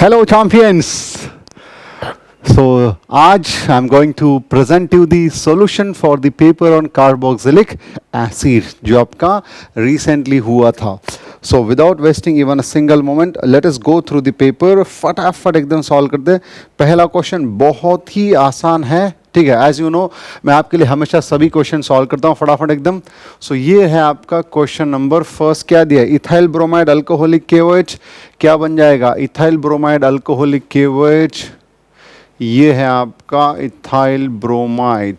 Hello champions. So आज I am going to present you the solution for the paper on carboxylic acid जो आपका recently हुआ था. So without wasting even a single moment, let us go through the paper. फटाफट एकदम solve कर दे. पहला question बहुत ही आसान है, ठीक है. एज यू नो मैं आपके लिए हमेशा सभी क्वेश्चन सॉल्व करता हूँ फटाफट एकदम. सो ये है आपका क्वेश्चन नंबर फर्स्ट. क्या दिया? Ethyl bromide alcoholic KOH. क्या बन जाएगा? Ethyl bromide alcoholic KOH. ये है आपका ethyl bromide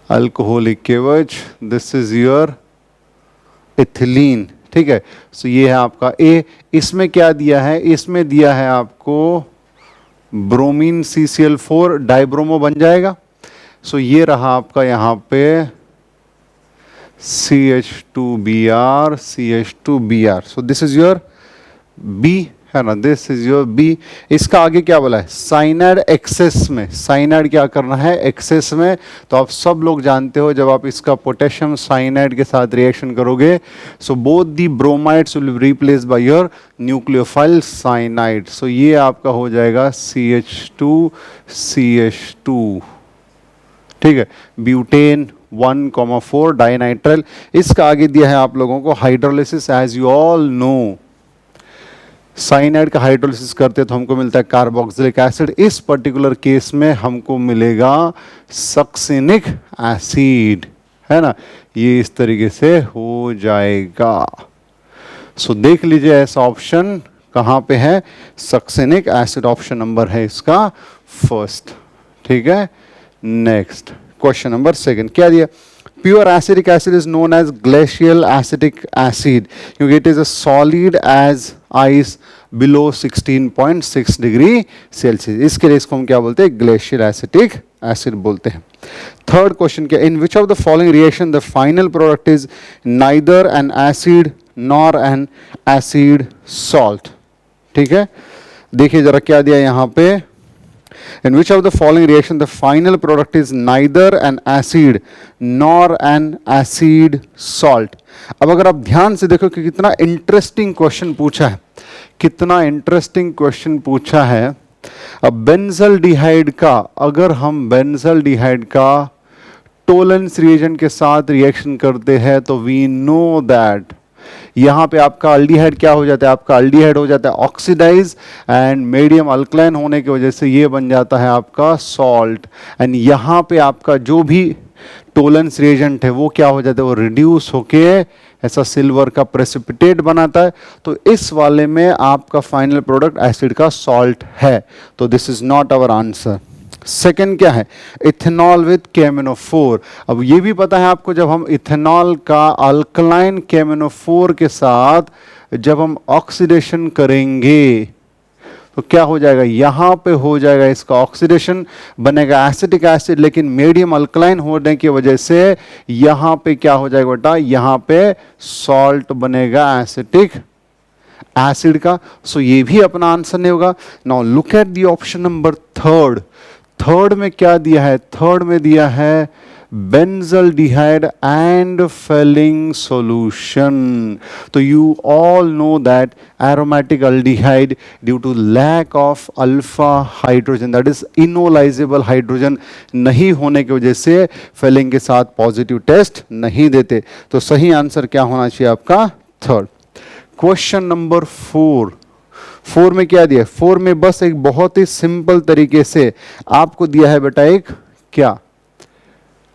alcoholic KOH. This is your ethylene, ठीक है. सो ये है आपका ए. इसमें क्या दिया है? इसमें दिया है आपको ब्रोमीन CCl4 डाइब्रोमो बन जाएगा. सो ये रहा आपका यहाँ पे CH2Br CH2Br. So this is your B, है ना. This is your B. इसका आगे क्या बोला है? साइनाइड एक्सेस में. साइनाइड क्या करना है? एक्सेस में. तो आप सब लोग जानते हो जब आप इसका पोटेशियम साइनाइड के साथ रिएक्शन करोगे, so both the bromides will be replaced by your nucleophile cyanide. So ये आपका हो जाएगा CH2 CH2, ठीक है. Butane 1,4 dinitrile. इसका आगे दिया है आप लोगों को hydrolysis. As you all know cyanide का हाइड्रोलिसिस करते तो हमको मिलता है कार्बोक्सिलिक एसिड. इस पर्टिकुलर केस में हमको मिलेगा सक्सिनिक एसिड, है ना. ये इस तरीके से हो जाएगा. सो देख लीजिए ऐसा ऑप्शन कहाँ पे है? सक्सिनिक एसिड ऑप्शन नंबर है इसका फर्स्ट, ठीक है. Next question number second. क्या दिया? Pure acetic acid is known as glacial acetic acid क्योंकि it is a solid as ice below 16.6 degree Celsius. इसके लिए इसको हम क्या बोलते हैं? ग्लेशियल एसिटिक एसिड बोलते हैं. थर्ड क्वेश्चन क्या? In which of the following reaction the final product is neither an acid nor an acid salt. ठीक है, देखिए जरा क्या दिया यहाँ पे. In which of the following reaction the final product is neither an acid nor an acid salt. अब अगर आप ध्यान से देखो कि कितना इंटरेस्टिंग क्वेश्चन पूछा है, कितना इंटरेस्टिंग क्वेश्चन पूछा है. अब बेंजल्डिहाइड का, अगर हम बेंजल्डिहाइड का टोलेंस रिएजेंट के साथ रिएक्शन करते हैं तो वी नो दैट यहाँ पे आपका अल्डिहाइड क्या हो जाता है? आपका अल्डिहाइड हो जाता है ऑक्सीडाइज एंड मीडियम अल्कलाइन होने की वजह से ये बन जाता है आपका सॉल्ट. एंड यहाँ पे आपका जो भी टोलेंस रिएजेंट है वो क्या हो जाता है? वो रिड्यूस होके ऐसा सिल्वर का प्रेसिपिटेट बनाता है. तो इस वाले में आपका फाइनल प्रोडक्ट एसिड का सॉल्ट है. तो this is not our answer. Second क्या है? Ethanol with KMnO4. अब ये भी पता है आपको, जब हम इथेनॉल का अल्कलाइन KMnO4 के साथ जब हम ऑक्सीडेशन करेंगे तो क्या हो जाएगा? यहाँ पे हो जाएगा इसका ऑक्सीडेशन, बनेगा एसिटिक एसिड, लेकिन मीडियम अल्कलाइन होने की वजह से यहाँ पे क्या हो जाएगा बेटा? यहाँ पे सॉल्ट बनेगा एसिटिक एसिड का. सो ये भी अपना आंसर नहीं होगा. Now look at the option number third. Third में क्या दिया है? थर्ड में दिया है बेंजल्डिहाइड एंड फेलिंग सॉल्यूशन. तो you all know that aromatic aldehyde due to lack of alpha hydrogen, that is enolisable hydrogen नहीं होने की वजह से फेलिंग के साथ पॉजिटिव टेस्ट नहीं देते. तो सही आंसर क्या होना चाहिए आपका? थर्ड. क्वेश्चन नंबर 4 में क्या दिया? 4 में बस एक बहुत ही सिंपल तरीके से आपको दिया है बेटा एक क्या?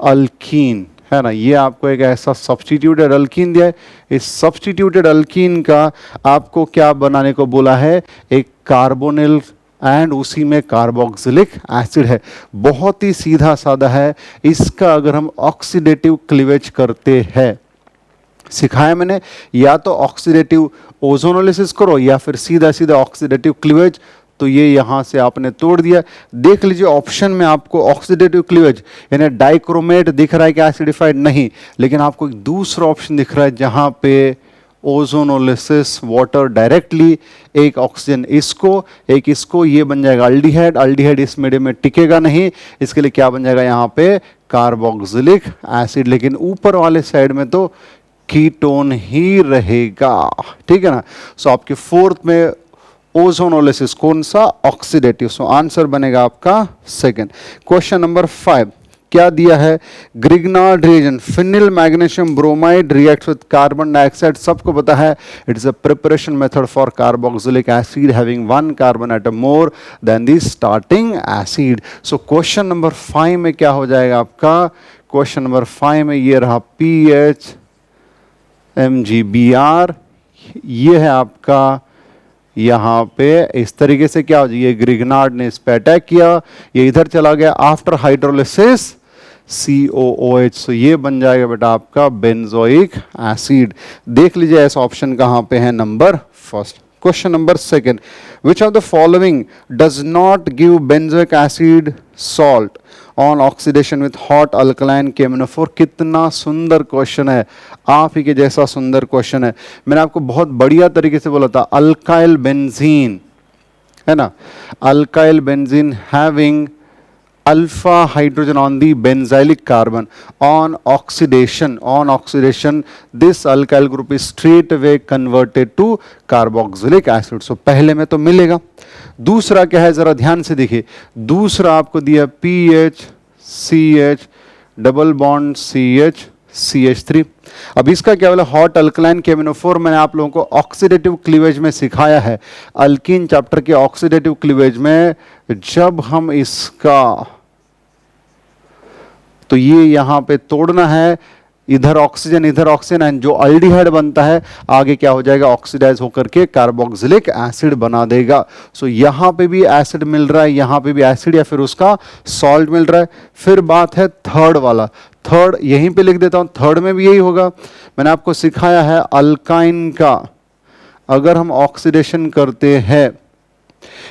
अल्कीन, है ना. ये आपको एक ऐसा सब्स्टिट्यूटेड अल्कीन दिया है. इस सब्स्टिट्यूटेड अल्कीन का आपको क्या बनाने को बोला है? एक कार्बोनिल एंड उसी में कार्बोक्सिलिक एसिड है. बहुत ही सीधा साधा है. इसका अगर हम ऑक्सीडेटिव क्लीवेज करते हैं, सिखाया मैंने, या तो ऑक्सीडेटिव ओजोनोलिसिस करो या फिर सीधा सीधा ऑक्सीडेटिव क्लीवेज. तो ये यहाँ से आपने तोड़ दिया. देख लीजिए ऑप्शन में आपको ऑक्सीडेटिव क्लीवेज यानी डाइक्रोमेट दिख रहा है कि एसिडिफाइड नहीं, लेकिन आपको एक दूसरा ऑप्शन दिख रहा है जहाँ पे ओजोनोलिसिस वाटर डायरेक्टली, एक ऑक्सीजन इसको एक इसको, ये बन जाएगा अल्डिहाइड. अल्डिहाइड इस मीडियम में टिकेगा नहीं, इसके लिए क्या बन जाएगा यहाँ पे? Carboxylic acid. लेकिन ऊपर वाले साइड में तो कीटोन ही रहेगा, ठीक है ना। सो आपके फोर्थ में ओजोनोलिसिस कौन सा, ऑक्सीडेटिव। सो आंसर बनेगा आपका सेकंड। क्वेश्चन नंबर 5 क्या दिया है, Grignard reagent phenyl magnesium bromide reacts with carbon dioxide, सबको पता है it is a preparation method for carboxylic acid having 1 carbon atom more than the starting acid. So question number 5 में क्या हो जाएगा आपका, क्वेश्चन नंबर 5 में ये रहा PH MgBr, ये है आपका यहाँ पे इस तरीके से क्या हो जाए, ये ग्रिग्नार्ड ने इस पे अटैक किया, ये इधर चला गया, आफ्टर हाइड्रोलिसिस COOH, सो ये बन जाएगा बेटा आपका बेंजोइक एसिड। देख लीजिए ऐसा ऑप्शन कहाँ पे है, number first. Question number second, which of the following does not give benzoic acid salt on oxidation with hot alkaline KMnO4। कितना सुंदर क्वेश्चन है, आप ही के जैसा सुंदर क्वेश्चन है। मैंने आपको बहुत बढ़िया तरीके से बोला था, अल्काइल बेंजीन है ना, alkyl benzene having alpha hydrogen on the benzylic carbon on oxidation this alkyl group is straight away converted to carboxylic acid. So पहले में तो मिलेगा। दूसरा क्या है, जरा ध्यान से देखिए, दूसरा आपको दिया PHCH डबल बॉन्ड CH3। अब इसका क्या बोला, हॉट अल्कलाइन KMnO4 मैंने आप लोगों को ऑक्सीडेटिव क्लीवेज में सिखाया है, अल्कीन चैप्टर के ऑक्सीडेटिव क्लीवेज में। जब हम इसका तो ये यहां पे तोड़ना है, इधर ऑक्सीजन एंड जो अल्डिहाइड बनता है आगे क्या हो जाएगा, ऑक्सीडाइज होकर के कार्बोक्सिलिक एसिड बना देगा। सो यहां पे भी एसिड मिल रहा है, यहां पे भी एसिड या फिर उसका सॉल्ट मिल रहा है। फिर बात है थर्ड वाला, थर्ड यहीं पे लिख देता हूं, थर्ड में भी यही होगा। मैंने आपको सिखाया है अल्काइन का अगर हम ऑक्सीडेशन करते हैं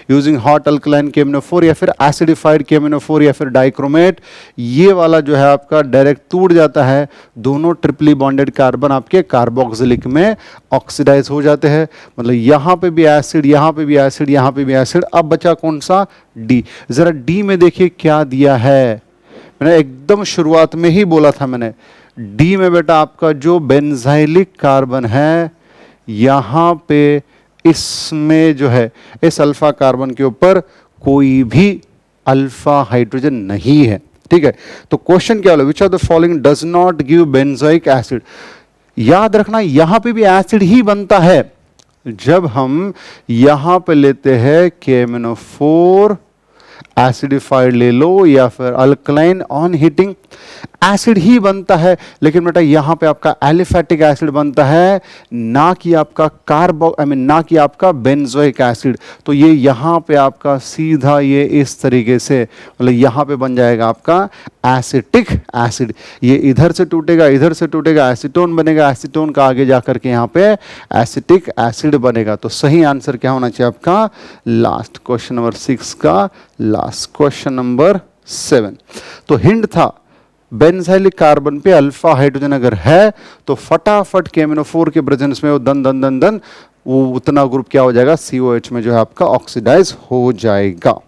यूजिंग हॉट अल्कलाइन KMnO4 या फिर एसिडिफाइड KMnO4 या फिर डाइक्रोमेट, ये वाला जो है आपका डायरेक्ट टूट जाता है, दोनों ट्रिपली बॉन्डेड कार्बन आपके कार्बोक्सिलिक में ऑक्सीडाइज हो जाते हैं। मतलब यहां पे भी एसिड, यहां पे भी एसिड, यहां पे भी एसिड। अब बचा कौन सा, डी। जरा डी में देखिए क्या दिया है, मैंने एकदम शुरुआत में ही बोला था मैंने, डी में बेटा आपका जो बेंजाइलिक कार्बन है यहां पे इसमें जो है इस अल्फा कार्बन के ऊपर कोई भी अल्फा हाइड्रोजन नहीं है, ठीक है। तो क्वेश्चन क्या होगा, विच of the following does not give benzoic acid. याद रखना यहां पे भी एसिड ही बनता है, जब हम यहां पे लेते हैं KMnO4 एसिडिफाइड ले लो या फिर अल्कलाइन, ऑन हीटिंग एसिड ही बनता है। लेकिन बेटा यहां पे आपका एलिफेटिक एसिड बनता है, ना कि आपका ना कि आपका बेंजोइक एसिड। तो ये यहां पे आपका सीधा ये इस तरीके से, मतलब यहां पे बन जाएगा आपका एसिटिक एसिड। ये इधर से टूटेगा, इधर से टूटेगा, एसीटोन बनेगा, एसीटोन का आगे जाकर के यहां पे एसिटिक एसिड बनेगा। तो सही आंसर क्या होना चाहिए आपका, लास्ट, क्वेश्चन नंबर 6 का लास्ट। क्वेश्चन नंबर 7, तो हिंट था बेंजाइलिक कार्बन पे अल्फा हाइड्रोजन अगर है तो फटाफट KMnO4 के प्रेजेंस में वो दन वो उतना ग्रुप क्या हो जाएगा, COH में जो है आपका ऑक्सीडाइज हो जाएगा,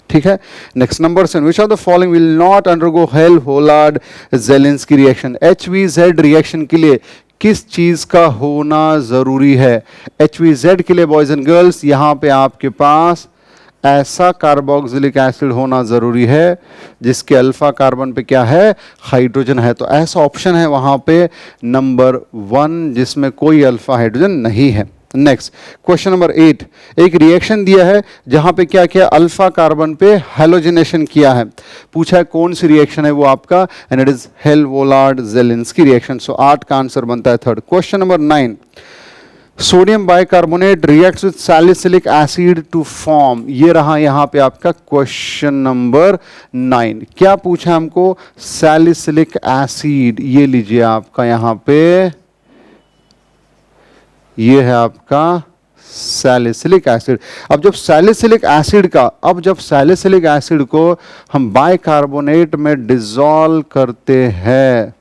ठीक है। Next number 7, which of the following will not undergo Hell Volhard Zelinsky reaction. HVZ reaction के लिए किस चीज का होना जरूरी है। HVZ के लिए बॉयज एंड गर्ल्स यहां पे आपके पास ऐसा कार्बोक्सिलिक एसिड होना जरूरी है जिसके अल्फा कार्बन पे क्या है, हाइड्रोजन है। तो ऐसा ऑप्शन है वहां पे नंबर 1 जिसमें कोई अल्फा हाइड्रोजन नहीं है। नेक्स्ट क्वेश्चन नंबर 8, एक रिएक्शन दिया है जहां पे क्या किया, अल्फा कार्बन पे हैलोजिनेशन किया है। पूछा है कौन सी रिएक्शन है वो आपका, and it is Hell Volhard Zelinsky reaction. So 8 का आंसर बनता है third. Question number 9, sodium bicarbonate reacts with salicylic acid to form. ये रहा यहां पे आपका क्वेश्चन नंबर 9। क्या पूछा हमको, सैलिसिलिक एसिड। ये लीजिए आपका यहां पे ये है आपका सैलिसिलिक एसिड। अब जब सैलिसिलिक एसिड को हम बाइकार्बोनेट में डिसॉल्व करते हैं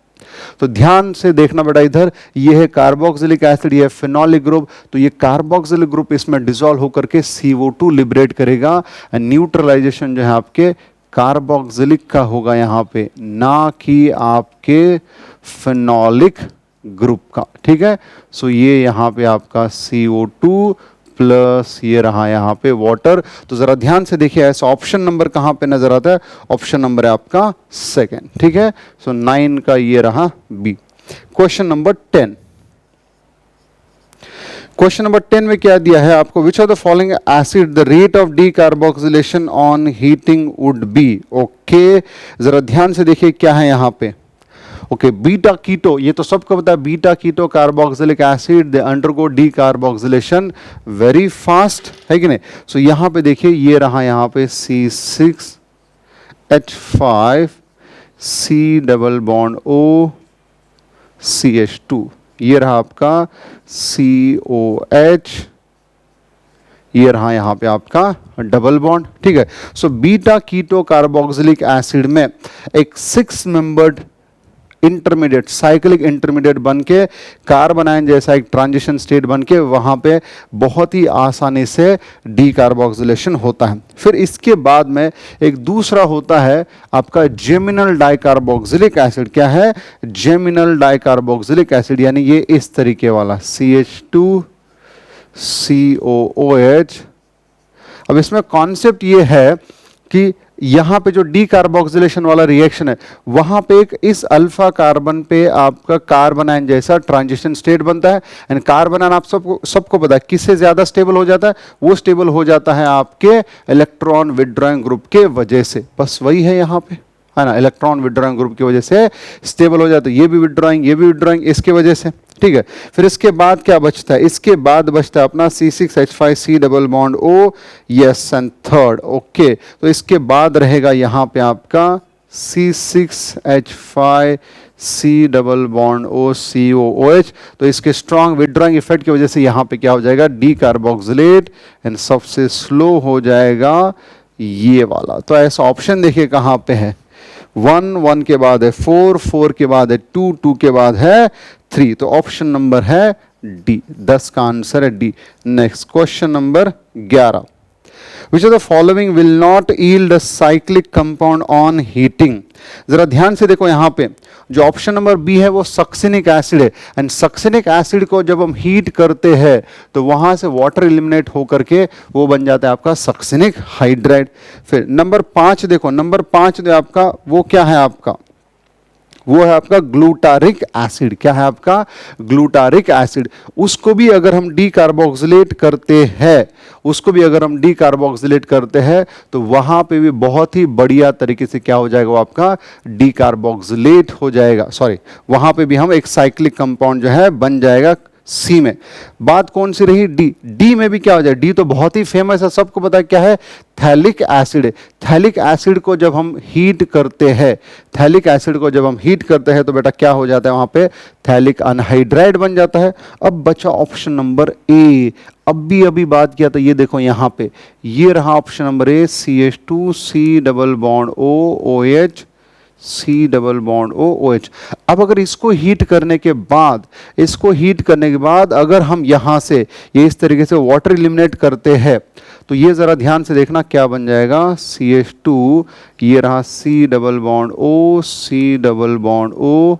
तो ध्यान से देखना बेटा, इधर ये है कार्बोक्सिलिक एसिड, ये फिनोलिक ग्रुप। तो ये कार्बोक्सिलिक ग्रुप इसमें डिसॉल्व होकर के CO2 लिबरेट करेगा, एंड न्यूट्रलाइजेशन जो है आपके कार्बोक्सिलिक का होगा यहां पे, ना कि आपके फिनोलिक ग्रुप का, ठीक है। सो ये यहाँ पे आपका CO2 प्लस ये रहा यहाँ पे वाटर। तो जरा ध्यान से देखिए, ऐसा ऑप्शन नंबर कहाँ पे नजर आता है, ऑप्शन नंबर है आपका सेकंड, ठीक है। सो 9 का ये रहा B. Question number 10, question number 10 में क्या दिया है आपको, which of the following acid the rate of decarboxylation on heating would be. Okay, जरा ध्यान से देखिए क्या है यहाँ पे। ओके, बीटा कीटो, ये तो सबको पता है, beta keto carboxylic acid they undergo decarboxylation very fast, है कि नहीं। सो यहाँ पे देखिए ये रहा यहाँ पे C6H5 C double bond O CH2, ये रहा आपका COH, ये रहा यहाँ पे आपका डबल बॉन्ड, ठीक है। So beta keto carboxylic acid में एक 6 मेंबर्ड इंटरमीडिएट, साइक्लिक इंटरमीडिएट बन के कार्बोनाइन जैसा एक ट्रांजिशन स्टेट बन के वहाँ पे बहुत ही आसानी से डीकार्बोक्सिलेशन होता है। फिर इसके बाद में एक दूसरा होता है आपका जेमिनल डाइकार्बोक्सिलिक एसिड। क्या है, जेमिनल डाइकार्बोक्सिलिक एसिड, यानी ये इस तरीके वाला CH2COOH। अब इसमें कॉन्सेप्ट ये है कि यहाँ पे जो डीकार्बोक्सिलेशन वाला रिएक्शन है, वहां पे एक इस अल्फा कार्बन पे आपका कार्बोनाइन जैसा ट्रांजिशन स्टेट बनता है। एंड कार्बोनाइन आप सबको पता है किससे ज्यादा स्टेबल हो जाता है, वो स्टेबल हो जाता है आपके इलेक्ट्रॉन विड्रॉइंग ग्रुप के वजह से। बस वही है यहाँ पे, है ना, इलेक्ट्रॉन विड्रॉइंग ग्रुप की वजह से स्टेबल हो जाता है। ये भी विड्रॉइंग, ये भी विड्रॉइंग, इसके वजह से, ठीक है। फिर इसके बाद क्या बचता है, इसके बाद बचता है अपना C6H5 C double bond O, yes, and third. Okay, तो इसके बाद रहेगा यहाँ पे आपका C6H5 C double bond O COOH। तो इसके स्ट्रॉन्ग विड्रॉइंग इफेक्ट की वजह से यहाँ पे क्या हो जाएगा, डीकार्बोक्सिलेट, एंड सबसे स्लो हो जाएगा ये वाला। तो ऐसा ऑप्शन देखिए कहाँ पे है, 1, 1 के बाद है 4, 4 के बाद है 2, 2 के बाद है 3। तो ऑप्शन नंबर है डी, 10 का आंसर है D. Next question number 11, which of the following will not yield a cyclic compound on heating. जरा ध्यान से देखो यहाँ पे जो ऑप्शन नंबर बी है वो सक्सिनिक एसिड है। एंड सक्सिनिक एसिड को जब हम हीट करते हैं तो वहां से वाटर एलिमिनेट होकर के वो बन जाता है आपका सक्सिनिक हाइड्राइड। फिर नंबर 5 देखो, नंबर 5 जो आपका वो क्या है आपका, वो है आपका ग्लूटारिक एसिड। क्या है आपका, ग्लूटारिक एसिड। उसको भी अगर हम डीकार्बोक्सिलेट करते हैं, उसको भी अगर हम डीकार्बोक्सिलेट करते हैं तो वहां पे भी बहुत ही बढ़िया तरीके से क्या हो जाएगा, वो आपका डीकार्बोक्सिलेट हो जाएगा। सॉरी, वहां पे भी हम एक साइक्लिक कंपाउंड जो है बन जाएगा सी में। बात कौन सी रही, डी। डी में भी क्या हो जाए, डी तो बहुत ही फेमस है, सबको पता है क्या है, थैलिक एसिड है। थैलिक एसिड को जब हम हीट करते हैं, थैलिक एसिड को जब हम हीट करते हैं तो बेटा क्या हो जाता है, वहां पे थैलिक अनहाइड्राइड बन जाता है। अब बचा ऑप्शन नंबर ए। अभी बात किया था, ये देखो यहाँ पे ये रहा option number A, CH2 C double bond O OH C double bond O OH। अब अगर इसको हीट करने के बाद, इसको हीट करने के बाद अगर हम यहाँ से ये इस तरीके से वाटर एलिमिनेट करते हैं तो ये जरा ध्यान से देखना क्या बन जाएगा, CH2, ये रहा C double bond O C double bond O,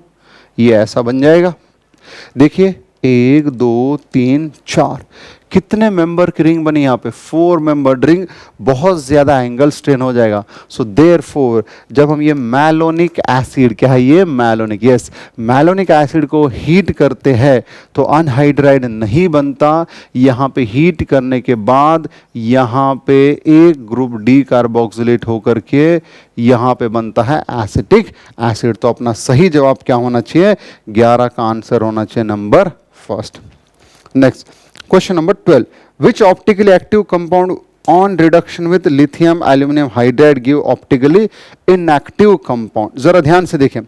ये ऐसा बन जाएगा। देखिए 1 2 3 4 कितने मेंबर की रिंग बनी यहाँ पे, 4 मेंबर रिंग, बहुत ज्यादा एंगल स्ट्रेन हो जाएगा। सो देयरफॉर जब हम ये मैलोनिक एसिड, क्या है ये मैलोनिक, यस, मैलोनिक एसिड को हीट करते हैं तो अनहाइड्राइड नहीं बनता। यहाँ पे हीट करने के बाद यहाँ पे एक ग्रुप डीकार्बोक्सिलेट होकर के यहाँ पे बनता है एसिटिक एसिड। तो अपना सही जवाब क्या होना चाहिए, 11 का आंसर होना चाहिए number first. Next question number 12, which optically active compound on reduction with lithium aluminium hydride give optically inactive compound. जरा ध्यान से देखें,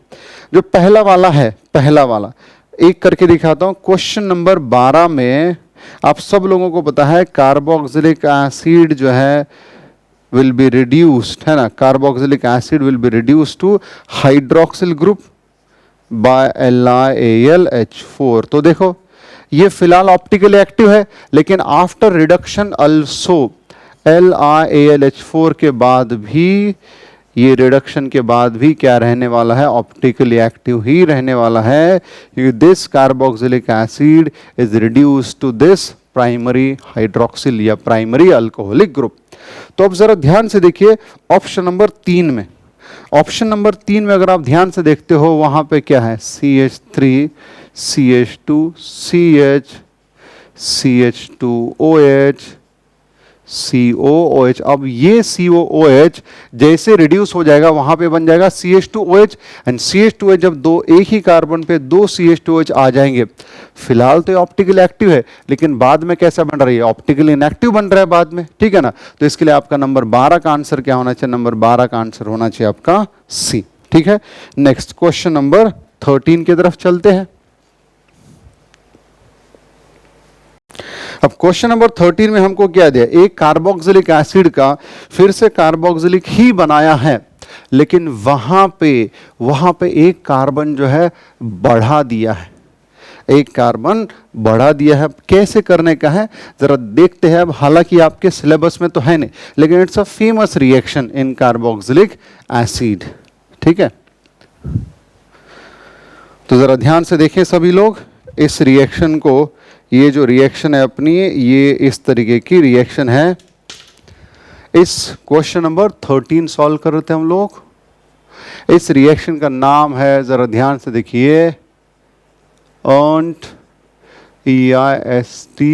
जो पहला वाला है, पहला वाला एक करके दिखाता हूं। क्वेश्चन नंबर 12 में आप सब लोगों को पता है कार्बोक्सिलिक एसिड जो है will be reduced, है ना, carboxylic acid will be reduced to hydroxyl group by LiAlH4। तो देखो ये फिलहाल ऑप्टिकली एक्टिव है, लेकिन आफ्टर रिडक्शन अल्सो LiAlH4 के बाद भी ये रिडक्शन के बाद भी क्या रहने वाला है, ऑप्टिकली एक्टिव ही रहने वाला है, क्योंकि this carboxylic acid is reduced to this primary hydroxyl या प्राइमरी अल्कोहलिक ग्रुप। तो अब जरा ध्यान से देखिए ऑप्शन नंबर 3 में, ऑप्शन नंबर 3 में अगर आप ध्यान से देखते हो वहां पे क्या है, CH3 CH2 CH CH2OH COOH। अब ये COOH जैसे रिड्यूस हो जाएगा वहां पे बन जाएगा CH2OH, एंड CH2OH जब दो एक ही कार्बन पे दो CH2OH आ जाएंगे, फिलहाल तो ये ऑप्टिकल एक्टिव है लेकिन बाद में कैसा बन रही है, ऑप्टिकल इनएक्टिव बन रहा है बाद में, ठीक है ना। तो इसके लिए आपका नंबर 12 का आंसर क्या होना चाहिए, नंबर 12 का आंसर होना चाहिए आपका सी, ठीक है। नेक्स्ट क्वेश्चन नंबर 13 की तरफ चलते हैं। अब क्वेश्चन नंबर 13 में हमको क्या दिया, एक कार्बोक्सिलिक एसिड का फिर से कार्बोक्सिलिक ही बनाया है, लेकिन वहां पे एक कार्बन जो है बढ़ा दिया है, एक कार्बन बढ़ा दिया है। कैसे करने का है जरा देखते हैं। अब हालांकि आपके सिलेबस में तो है नहीं, लेकिन it's a famous reaction in carboxylic acid, ठीक है। तो जरा ध्यान से देखें सभी लोग इस रिएक्शन को, ये जो रिएक्शन है अपनी, ये इस तरीके की रिएक्शन है। इस क्वेश्चन नंबर 13 सॉल्व कर रहे थे हम लोग। इस रिएक्शन का नाम है, जरा ध्यान से देखिए, अर्न्ट EISTERT,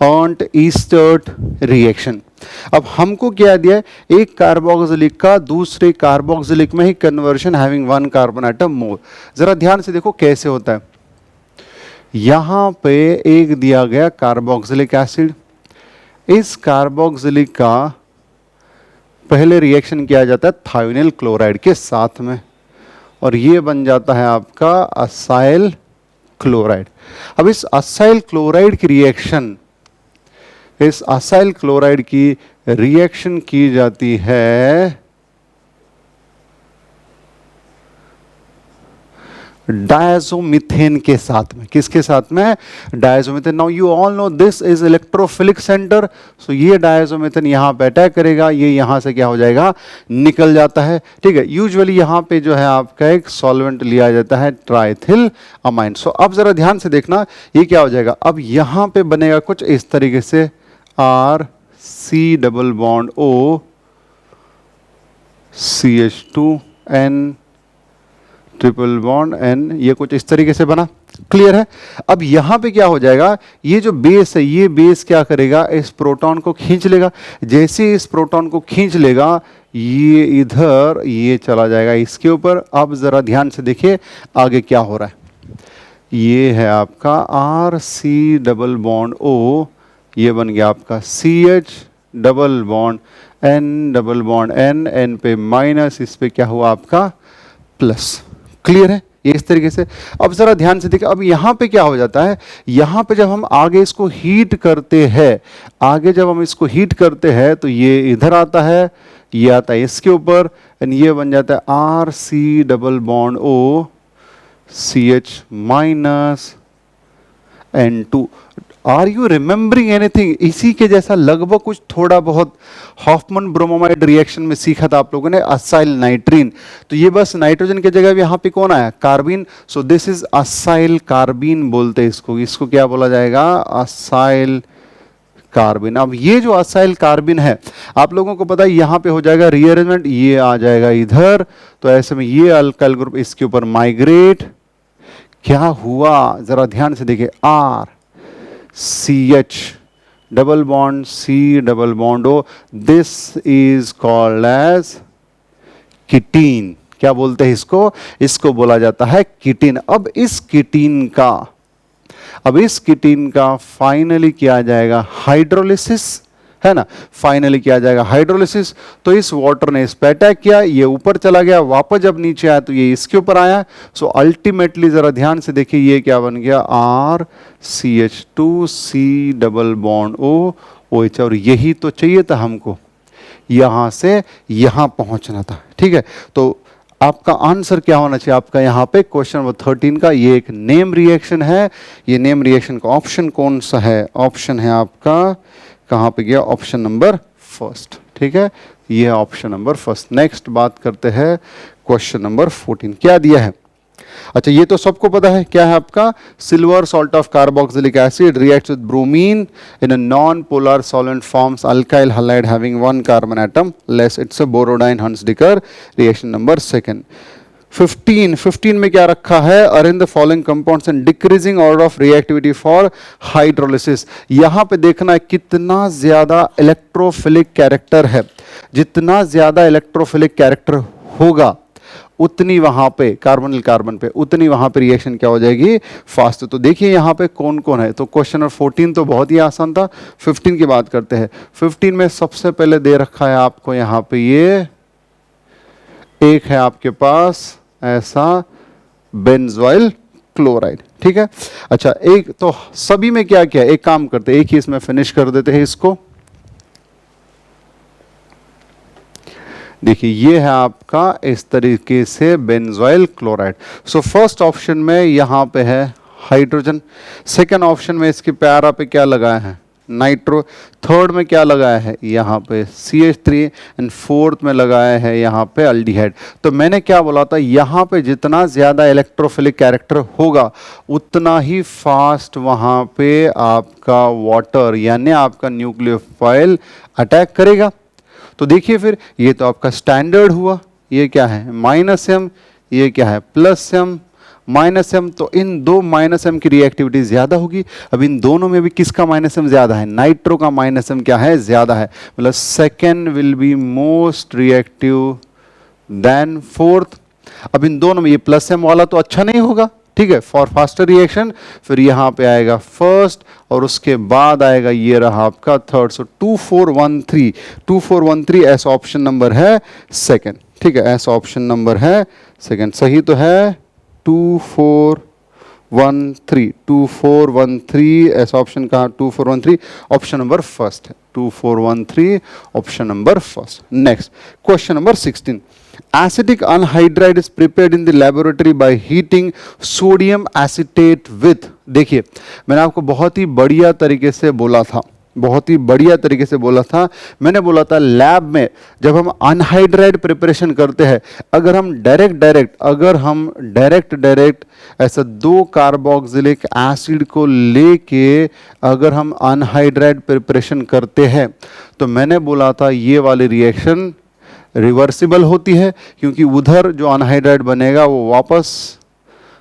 अर्न्ट ईस्टर्ट रिएक्शन। अब हमको क्या दिया है, एक कार्बोक्सिलिक का दूसरे कार्बोक्सिलिक में ही कन्वर्शन हैविंग 1 कार्बन एटम मोर। जरा ध्यान से देखो कैसे होता है। यहां पे एक दिया गया कार्बोक्सिलिक एसिड, इस कार्बोक्सिलिक का पहले रिएक्शन किया जाता है थायोनिल क्लोराइड के साथ में, और ये बन जाता है आपका असाइल क्लोराइड। अब इस असाइल क्लोराइड की रिएक्शन, इस असाइल क्लोराइड की रिएक्शन की जाती है डायज़ोमीथेन के साथ में। किसके साथ में, diazomethane. Now you all know this is electrophilic centre, so ये डायज़ोमीथेन यहाँ पे अटैक करेगा, ये यहाँ से क्या हो जाएगा, निकल जाता है, ठीक है। यूजुअली यहाँ पे जो है आपका एक सॉल्वेंट लिया जाता है ट्राइथिल अमाइन। सो अब जरा ध्यान से देखना ये क्या हो जाएगा, अब यहाँ पे बनेगा कुछ इस तरीके से RC double bond O CH2N triple bond N, ये कुछ इस तरीके से बना, क्लियर है। अब यहां पे क्या हो जाएगा, ये जो बेस है, ये बेस क्या करेगा, इस प्रोटॉन को खींच लेगा। जैसे इस प्रोटॉन को खींच लेगा, ये इधर ये चला जाएगा इसके ऊपर। अब जरा ध्यान से देखिए आगे क्या हो रहा है, ये है आपका RC डबल बॉन्ड O, ये बन गया आपका CH double bond N double bond N पे माइनस, इस पे क्या हुआ आपका प्लस, क्लियर है ये इस तरीके से। अब जरा ध्यान से देखिए, अब यहाँ पे क्या हो जाता है, यहाँ पे जब हम आगे इसको हीट करते हैं, आगे जब हम इसको हीट करते हैं तो ये इधर आता है, ये आता है इसके ऊपर, एंड ये बन जाता है RC double bond O CH minus N2। Are you remembering anything? इसी के जैसा लगभग कुछ थोड़ा बहुत हॉफमैन ब्रोमोमाइड रिएक्शन में सीखा था आप लोगों ने, असाइल नाइट्रीन। तो ये बस नाइट्रोजन की जगह यहाँ पे कौन आया, कार्बिन। सो दिस इज असाइल कार्बिन बोलते हैं इसको। इसको क्या बोला जाएगा, असाइल कार्बिन। अब ये जो असाइल कार्बिन है, आप लोगों को पता है यहाँ पे हो जाएगा रीअरेंजमेंट, ये आ जाएगा इधर। तो ऐसे में ये अल्काइल ग्रुप इसके ऊपर माइग्रेट, क्या हुआ जरा ध्यान से देखिए, R CH double bond C double bond O, this is called as ketene. क्या बोलते हैं इसको, इसको बोला जाता है कीटीन। अब इस कीटीन का फाइनली किया जाएगा हाइड्रोलिसिस, है ना, फाइनली किया जाएगा हाइड्रोलिसिस। तो इस वाटर ने इस पे अटैक किया, ये ऊपर चला गया, वापस जब नीचे आया तो ये इसके ऊपर आया। सो अल्टीमेटली जरा ध्यान से देखिए ये क्या बन गया, RCH2 C double bond O OH। और यही तो चाहिए था हमको, यहां से यहां पहुंचना था, ठीक है। तो आपका आंसर क्या होना चाहिए आपका यहाँ पे क्वेश्चन नंबर 13 का, ये एक नेम रिएक्शन है। ये नेम रिएक्शन का ऑप्शन कौन सा है, ऑप्शन है आपका, कहाँ पे गया, ऑप्शन नंबर फर्स्ट। ठीक है, ये है ऑप्शन नंबर फर्स्ट। नेक्स्ट बात करते हैं क्वेश्चन नंबर 14, क्या दिया है। अच्छा, ये तो सबको पता है, क्या है आपका, silver salt of carboxylic acid reacts with bromine in a non polar solvent forms alkyl halide having one carbon atom less, it's a Borodin Hunsdiecker reaction number second. 15 में क्या रखा है, arrange the following compounds in decreasing order of reactivity for hydrolysis. यहां पे देखना है कितना ज्यादा इलेक्ट्रोफिलिक कैरेक्टर है, जितना ज्यादा इलेक्ट्रोफिलिक कैरेक्टर होगा उतनी वहां पे कार्बोनिल कार्बन पे उतनी वहां पे रिएक्शन क्या हो जाएगी, फास्ट। तो देखिए यहां पे कौन कौन है, तो क्वेश्चन नंबर 14 तो बहुत ही आसान था। 15 की बात करते हैं। 15 में सबसे पहले दे रखा है आपको यहां पे, ये एक है आपके पास ऐसा बेंजोइल क्लोराइड, ठीक है। अच्छा, एक तो सभी में क्या क्या है, एक काम करते हैं, एक ही इसमें फिनिश कर देते हैं इसको। देखिए ये है आपका इस तरीके से benzoyl chloride. So first option में यहां पे है हाइड्रोजन, सेकंड ऑप्शन में इसके प्यारा पे क्या लगाया है, नाइट्रो, थर्ड में क्या लगाया है यहाँ पे CH3 एंड फोर्थ में लगाया है यहाँ पे अल्डिहाइड। तो मैंने क्या बोला था, यहाँ पे जितना ज़्यादा इलेक्ट्रोफिलिक कैरेक्टर होगा उतना ही फास्ट वहाँ पे आपका वाटर यानी आपका न्यूक्लियोफाइल अटैक करेगा। तो देखिए फिर ये तो आपका स्टैंडर्ड हुआ, ये क्या है -m, ये क्या है +m, -m, तो इन दो -m की रिएक्टिविटी ज्यादा होगी। अब इन दोनों में भी किसका -m ज्यादा है, नाइट्रो का -m क्या है, ज्यादा है, मतलब second will be most reactive than fourth. अब इन दोनों में ये +m वाला तो अच्छा नहीं होगा, ठीक है, फॉर फास्टर रिएक्शन। फिर यहाँ पे आएगा फर्स्ट और उसके बाद आएगा ये रहा आपका थर्ड। सो 2413 ऐसा ऑप्शन नंबर है सेकंड, ठीक है, ऐसा ऑप्शन नंबर है सेकंड। सही तो है 2413 ऐसा ऑप्शन कहा, 2413 ऑप्शन नंबर फर्स्ट है, 2413 option number first. Next question number 16, acetic anhydride is prepared in the laboratory by heating sodium acetate with। देखिए मैंने आपको बहुत ही बढ़िया तरीके से बोला था, मैंने बोला था लैब में जब हम अनहाइड्राइड प्रिपरेशन करते हैं, अगर हम डायरेक्ट ऐसा 2 कार्बोक्सिलिक एसिड को लेके अगर हम अनहाइड्राइड प्रिपरेशन करते हैं, तो मैंने बोला था ये वाली रिएक्शन रिवर्सिबल होती है, क्योंकि उधर जो अनहाइड्राइड बनेगा वो वापस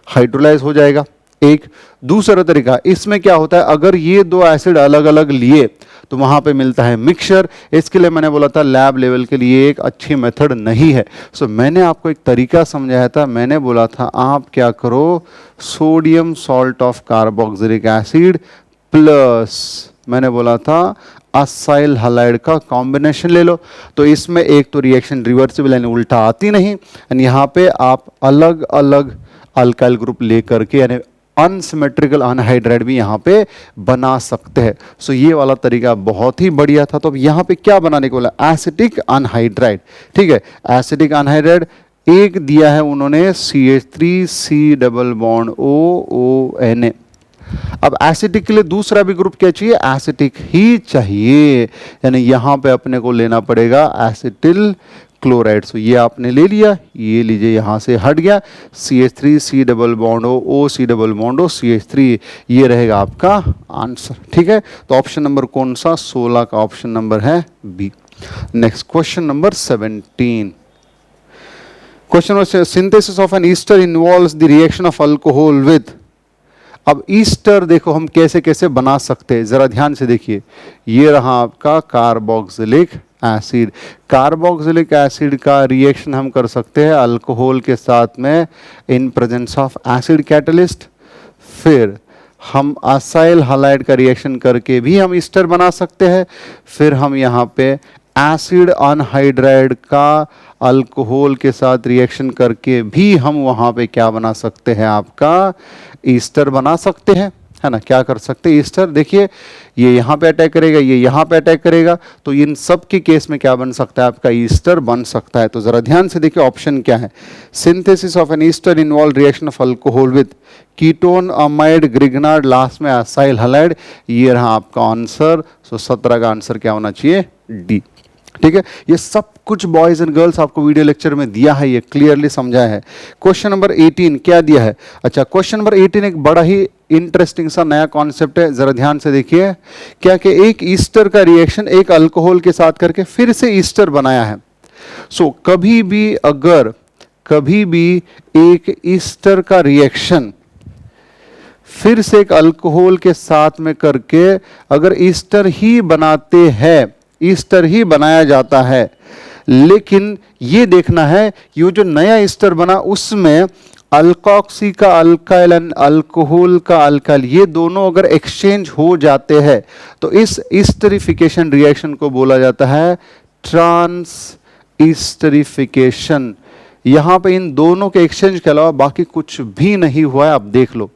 हाइड्रोलाइज हो जाएगा। एक दूसरा तरीका इसमें क्या होता है, अगर ये 2 एसिड अलग अलग लिए तो वहां पे मिलता है मिक्सचर। इसके लिए मैंने बोला था लैब लेवल के लिए एक अच्छी मेथड नहीं है। सो मैंने आपको एक तरीका समझाया था, मैंने बोला था आप क्या करो, sodium salt of carboxylic acid plus मैंने बोला था असाइल हैलाइड का कॉम्बिनेशन ले लो। तो इसमें एक तो रिएक्शन रिवर्सिबल यानी उल्टा आती नहीं, एंड यहाँ पे आप अलग अलग अल्काइल ग्रुप लेकर के यानी अनसिमेट्रिकल अनहाइड्राइड भी यहाँ पे बना सकते हैं। सो ये वाला तरीका बहुत ही बढ़िया था। तो अब यहाँ पे क्या बनाने को बोला, एसिटिक अनहाइड्राइड, ठीक है, एसिटिक अनहाइड्राइड एक दिया है उन्होंने CH3C डबल बॉन्ड OONA। अब एसिटिक के लिए दूसरा भी ग्रुप क्या चाहिए, एसिटिक ही चाहिए, यानी यहां पे अपने को लेना पड़ेगा एसिटिल क्लोराइड। सो ये आपने ले लिया, ये लीजिए यहां से हट गया, CH3C double bond O double bond O CH3, ये रहेगा आपका आंसर, ठीक है। तो ऑप्शन नंबर कौन सा, 16 का ऑप्शन नंबर है B. Next question number 17, question synthesis of an ester involves the reaction of alcohol with. अब ईस्टर देखो हम कैसे कैसे बना सकते हैं, जरा ध्यान से देखिए, ये रहा आपका कार्बोक्सिलिक एसिड। कार्बोक्सिलिक एसिड का रिएक्शन हम कर सकते हैं अल्कोहल के साथ में इन प्रेजेंस ऑफ एसिड कैटलिस्ट। फिर हम असाइल हैलाइड का रिएक्शन करके भी हम ईस्टर बना सकते हैं। फिर हम यहाँ पे एसिड अनहाइड्राइड का अल्कोहल के साथ रिएक्शन करके भी हम वहाँ पे क्या बना सकते हैं, आपका ईस्टर बना सकते हैं, है ना। क्या कर सकते हैं, ईस्टर। देखिए ये यहाँ पे अटैक करेगा, ये यहाँ पे अटैक करेगा, तो इन सब के केस में क्या बन सकता है, आपका ईस्टर बन सकता है। तो जरा ध्यान से देखिए ऑप्शन क्या है, synthesis of an ester involve reaction of alcohol with ketone amide Grignard, last में असाइल हैलाइड, ये रहा आपका आंसर। सो 17 का आंसर क्या होना चाहिए, डी। ठीक है, ये सब कुछ बॉयज एंड गर्ल्स आपको वीडियो लेक्चर में दिया है, ये क्लियरली समझाया है। क्वेश्चन नंबर 18 क्या दिया है? अच्छा, क्वेश्चन नंबर 18 एक बड़ा ही इंटरेस्टिंग सा नया कॉन्सेप्ट है, जरा ध्यान से देखिए। क्या कि एक ईस्टर का रिएक्शन एक अल्कोहल के साथ करके फिर से ईस्टर बनाया है। सो कभी भी एक ईस्टर का रिएक्शन फिर से एक अल्कोहल के साथ में करके अगर ईस्टर ही बनाते हैं, ईस्टर ही बनाया जाता है, लेकिन ये देखना है ये जो नया ईस्टर बना उसमें अल्कोक्सी का अल्काइल एंड अल्कोहल का अल्काइल ये दोनों अगर एक्सचेंज हो जाते हैं तो इस ईस्टरिफिकेशन रिएक्शन को बोला जाता है ट्रांस ईस्टरिफिकेशन। यहां पे इन दोनों के एक्सचेंज के अलावा बाकी कुछ भी नहीं हुआ है, आप देख लो।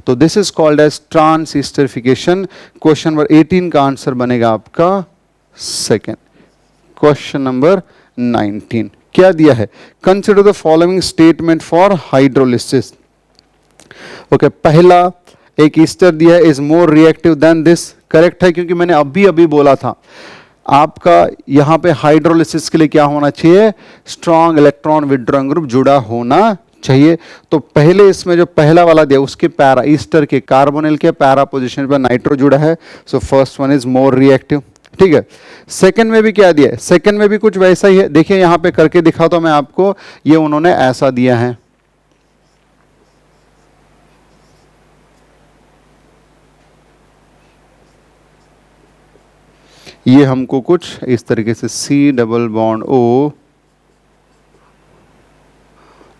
तो this is called as trans esterification. Question number 18 का आंसर बनेगा आपका सेकेंड। क्वेश्चन नंबर 19 क्या दिया है? Consider the following statement for hydrolysis. Okay, पहला एक ईस्टर दिया है is more reactive then this, correct है, क्योंकि मैंने अभी अभी बोला था आपका यहां पे हाइड्रोलिसिस के लिए क्या होना चाहिए? स्ट्रॉन्ग इलेक्ट्रॉन विथड्रॉइंग ग्रुप जुड़ा होना चाहिए। तो पहले इसमें जो पहला वाला दिया उसके पैरा ईस्टर के कार्बोनिल के पैरा पोजीशन पर नाइट्रो जुड़ा है, so first one is more reactive. ठीक है, सेकंड में भी क्या दिया है? सेकंड में भी कुछ वैसा ही है, देखिए यहां पे करके दिखाता हूं मैं आपको, ये उन्होंने ऐसा दिया है। ये हमको कुछ इस तरीके से C डबल बॉन्ड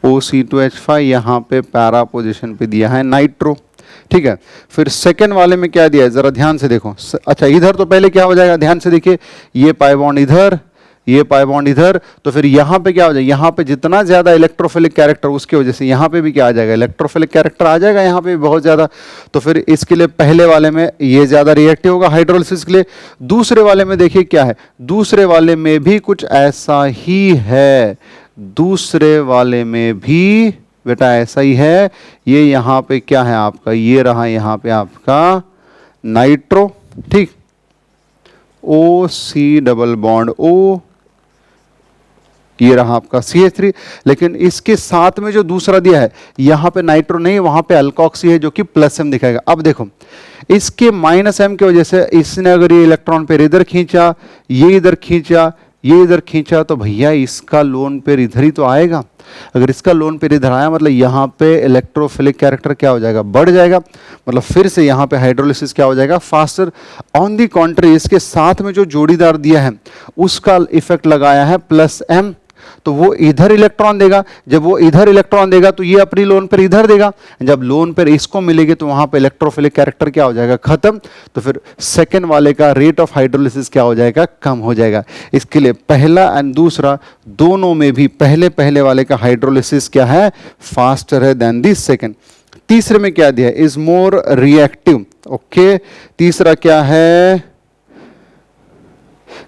O2H5 यहां पे पैरा पोजीशन पे दिया है नाइट्रो। ठीक है, फिर सेकेंड वाले में क्या दिया है जरा ध्यान से देखो। अच्छा, इधर तो पहले क्या हो जाएगा, ध्यान से देखिए, ये पाई बॉन्ड इधर, ये पाई बॉन्ड इधर, तो फिर यहां पे क्या हो जाएगा, यहां पे जितना ज्यादा इलेक्ट्रोफिलिक कैरेक्टर उसकी वजह से यहां पे भी क्या आ जाएगा, इलेक्ट्रोफिलिक कैरेक्टर आ जाएगा यहां पे भी बहुत ज्यादा। तो फिर इसके लिए पहले वाले में ये ज्यादा रिएक्टिव होगा हाइड्रोलिसिस के लिए। दूसरे वाले में देखिए क्या है, दूसरे वाले में भी कुछ ऐसा ही है, दूसरे वाले में भी बेटा ऐसा ही है। ये यहां पे क्या है आपका, ये रहा यहां पे आपका नाइट्रो, ठीक, OC डबल बॉन्ड O, ये रहा आपका CH3। लेकिन इसके साथ में जो दूसरा दिया है यहां पे नाइट्रो नहीं, वहां पे अल्कोक्सी है जो कि +M दिखाएगा। अब देखो इसके -M की वजह से इसने अगर ये इलेक्ट्रॉन पेयर इधर खींचा, ये इधर खींचा, ये इधर खींचा, तो भैया इसका लोन पेयर इधर ही तो आएगा। अगर इसका लोन पेयर इधर आया मतलब यहां पे इलेक्ट्रोफिलिक कैरेक्टर क्या हो जाएगा, बढ़ जाएगा, मतलब फिर से यहां पे हाइड्रोलिसिस क्या हो जाएगा, फास्टर। ऑन दी कॉन्ट्री इसके साथ में जो जोड़ीदार दिया है उसका इफेक्ट लगाया है +M, तो वो इधर इलेक्ट्रॉन देगा। जब वो इधर इलेक्ट्रॉन देगा तो ये अपनी लोन पेयर इधर देगा, जब लोन पेयर इसको मिलेगी तो वहां पे इलेक्ट्रोफिलिक कैरेक्टर क्या हो जाएगा, खत्म। तो फिर सेकंड वाले का रेट ऑफ हाइड्रोलिसिस क्या हो जाएगा, कम हो जाएगा। इसके लिए पहला एंड दूसरा दोनों में भी पहले वाले का हाइड्रोलिसिस क्या है, फास्टर है देन दी सेकंड। तीसरे में क्या दिया है, इज मोर रिएक्टिव। ओके, तीसरा क्या है,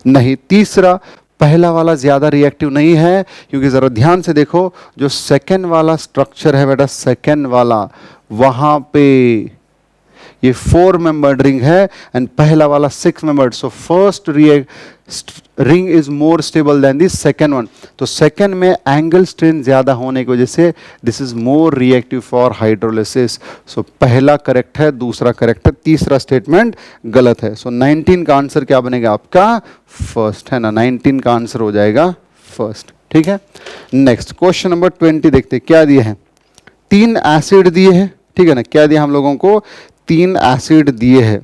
नहीं, तीसरा पहला वाला ज्यादा रिएक्टिव नहीं है, क्योंकि जरा ध्यान से देखो जो सेकंड वाला स्ट्रक्चर है बेटा, सेकंड वाला वहां पे ये 4 मेंबर्ड रिंग है एंड पहला वाला 6 membered. So first ring is more stable than this second one. तो सेकंड में एंगल स्ट्रेन ज्यादा होने की वजह से this is more reactive for hydrolysis. So पहला करेक्ट है, दूसरा करेक्ट है, तीसरा स्टेटमेंट गलत है। सो 19 का आंसर क्या बनेगा आपका, फर्स्ट है ना, 19 का आंसर हो जाएगा फर्स्ट। ठीक है, नेक्स्ट क्वेश्चन नंबर 20 देखते हैं क्या दिए हैं। 3 एसिड दिए हैं, ठीक है ना, क्या दिया हम लोगों को, 3 एसिड दिए हैं।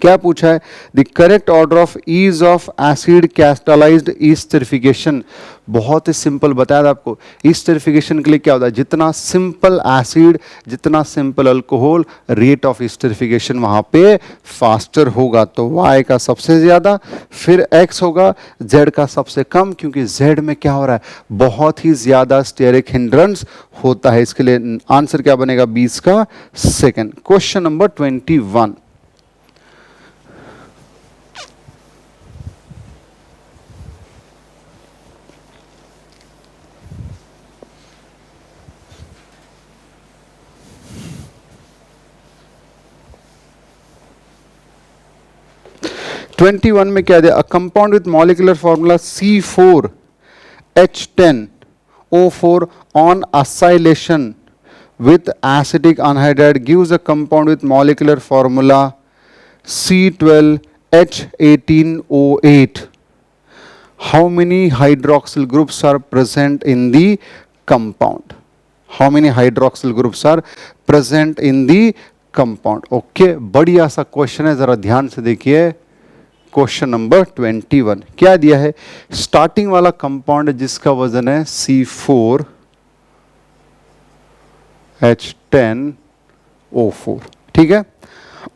क्या पूछा है, the correct order of ease of acid catalysed esterification. बहुत ही सिंपल बताया था आपको, ईस्टरिफिकेशन के लिए क्या होता है, जितना सिंपल एसिड, जितना सिंपल अल्कोहल, रेट ऑफ ईस्टरिफिकेशन वहां पे फास्टर होगा। तो Y का सबसे ज्यादा, फिर X होगा, Z का सबसे कम, क्योंकि Z में क्या हो रहा है, बहुत ही ज्यादा स्टेरिक हिंड्रेंस होता है। इसके लिए आंसर क्या बनेगा, 20 का सेकेंड। क्वेश्चन नंबर 21, 21 में क्या दिया, a compound with molecular formula C4H10O4 on acylation with acetic anhydride gives a compound with molecular formula C12H18O8. How many hydroxyl groups are present in the compound? How many hydroxyl groups are present in the compound? Okay, बढ़िया सा question है, जरा ध्यान से देखिए। Question number 21 क्या दिया है, स्टार्टिंग वाला कंपाउंड जिसका वजन है C4H10O4, ठीक है।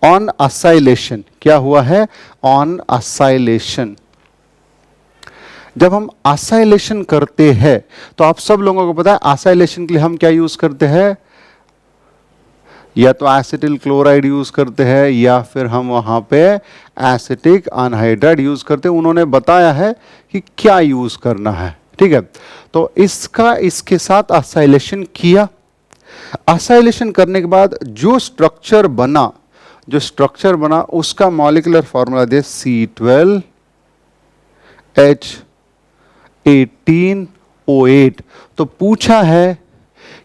ऑन असाइलेशन क्या हुआ है, ऑन असाइलेशन। जब हम असाइलेशन करते हैं तो आप सब लोगों को पता है असाइलेशन के लिए हम क्या यूज करते हैं, या तो एसिटिल क्लोराइड यूज करते हैं या फिर हम वहां पे एसिटिक अनहाइड्राइड यूज करते हैं। उन्होंने बताया है कि क्या यूज करना है, ठीक है। तो इसका इसके साथ असाइलेशन किया, असाइलेशन करने के बाद जो स्ट्रक्चर बना उसका मॉलिक्यूलर फॉर्मूला दे C12H18O8। तो पूछा है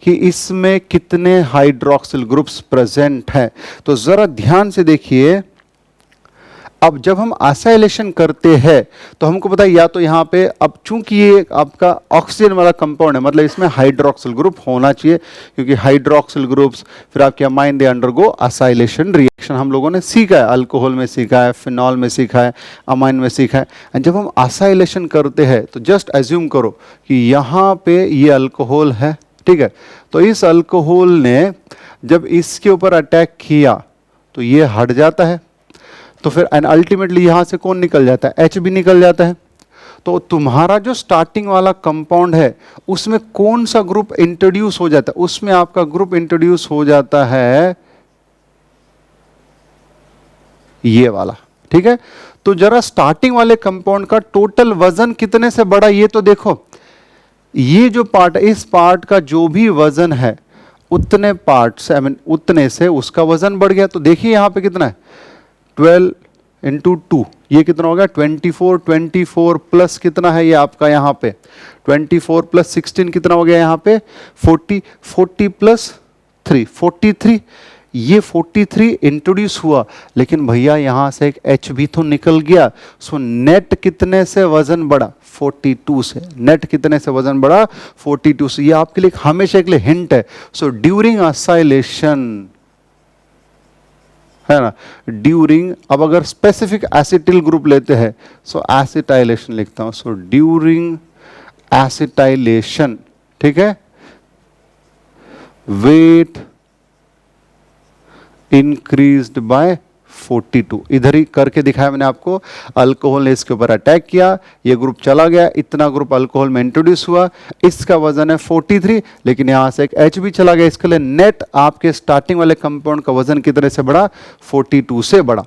कि इसमें कितने हाइड्रोक्सिल ग्रुप्स प्रेजेंट हैं। तो जरा ध्यान से देखिए, अब जब हम असाइलेशन करते हैं तो हमको पता है या तो यहाँ पे, अब चूंकि ये आपका ऑक्सीजन वाला कंपाउंड है मतलब इसमें हाइड्रोक्सिल ग्रुप होना चाहिए, क्योंकि हाइड्रोक्सिल ग्रुप्स फिर आपके amine they undergo acylation reaction. हम लोगों ने सीखा है, अल्कोहल में सीखा है, फिनॉल में सीखा है, अमाइन में सीखा है। एंड जब हम असाइलेशन करते हैं तो जस्ट एज्यूम करो कि यहाँ पे ये अल्कोहल है, ठीक है। तो इस अल्कोहल ने जब इसके ऊपर अटैक किया तो ये हट जाता है, तो फिर अल्टीमेटली यहां से कौन निकल जाता है, H भी निकल जाता है। तो तुम्हारा जो स्टार्टिंग वाला कंपाउंड है उसमें कौन सा ग्रुप इंट्रोड्यूस हो जाता है, उसमें आपका ग्रुप इंट्रोड्यूस हो जाता है ये वाला, ठीक है। तो जरा स्टार्टिंग वाले कंपाउंड का टोटल वजन कितने से बढ़ा ये तो देखो, ये जो पार्ट है इस पार्ट का जो भी वजन है उतने पार्ट से उतने से उसका वजन बढ़ गया। तो देखिए यहां पे कितना है, 12 इंटू 2 ये कितना हो गया 24, 24 प्लस कितना है ये आपका यहाँ पे 24 प्लस 16 कितना हो गया यहाँ पे 40, 40 प्लस 3 43। ये 43 इंट्रोड्यूस हुआ, लेकिन भैया यहाँ से एक H भी तो निकल गया। सो नेट कितने से वजन बढ़ा, 42 से। नेट कितने से वजन बढ़ा, 42 से। ये आपके लिए हमेशा के लिए हिंट है। सो ड्यूरिंग असाइलेशन, है ना, ड्यूरिंग, अब अगर स्पेसिफिक एसिटिल ग्रुप लेते हैं सो एसिटाइलेशन लिखता हूं। सो ड्यूरिंग एसिटाइलेशन, ठीक है, वेट इंक्रीज्ड बाय 42। इधर ही करके दिखाया मैंने आपको। अल्कोहल ने इसके ऊपर अटैक किया, ये ग्रुप चला गया, इतना ग्रुप अल्कोहल में इंट्रोड्यूस हुआ, इसका वजन है 43, लेकिन यहां से एक H भी चला गया। इसके लिए नेट आपके स्टार्टिंग वाले कंपाउंड का वजन कितने से बढ़ा, 42 से बढ़ा।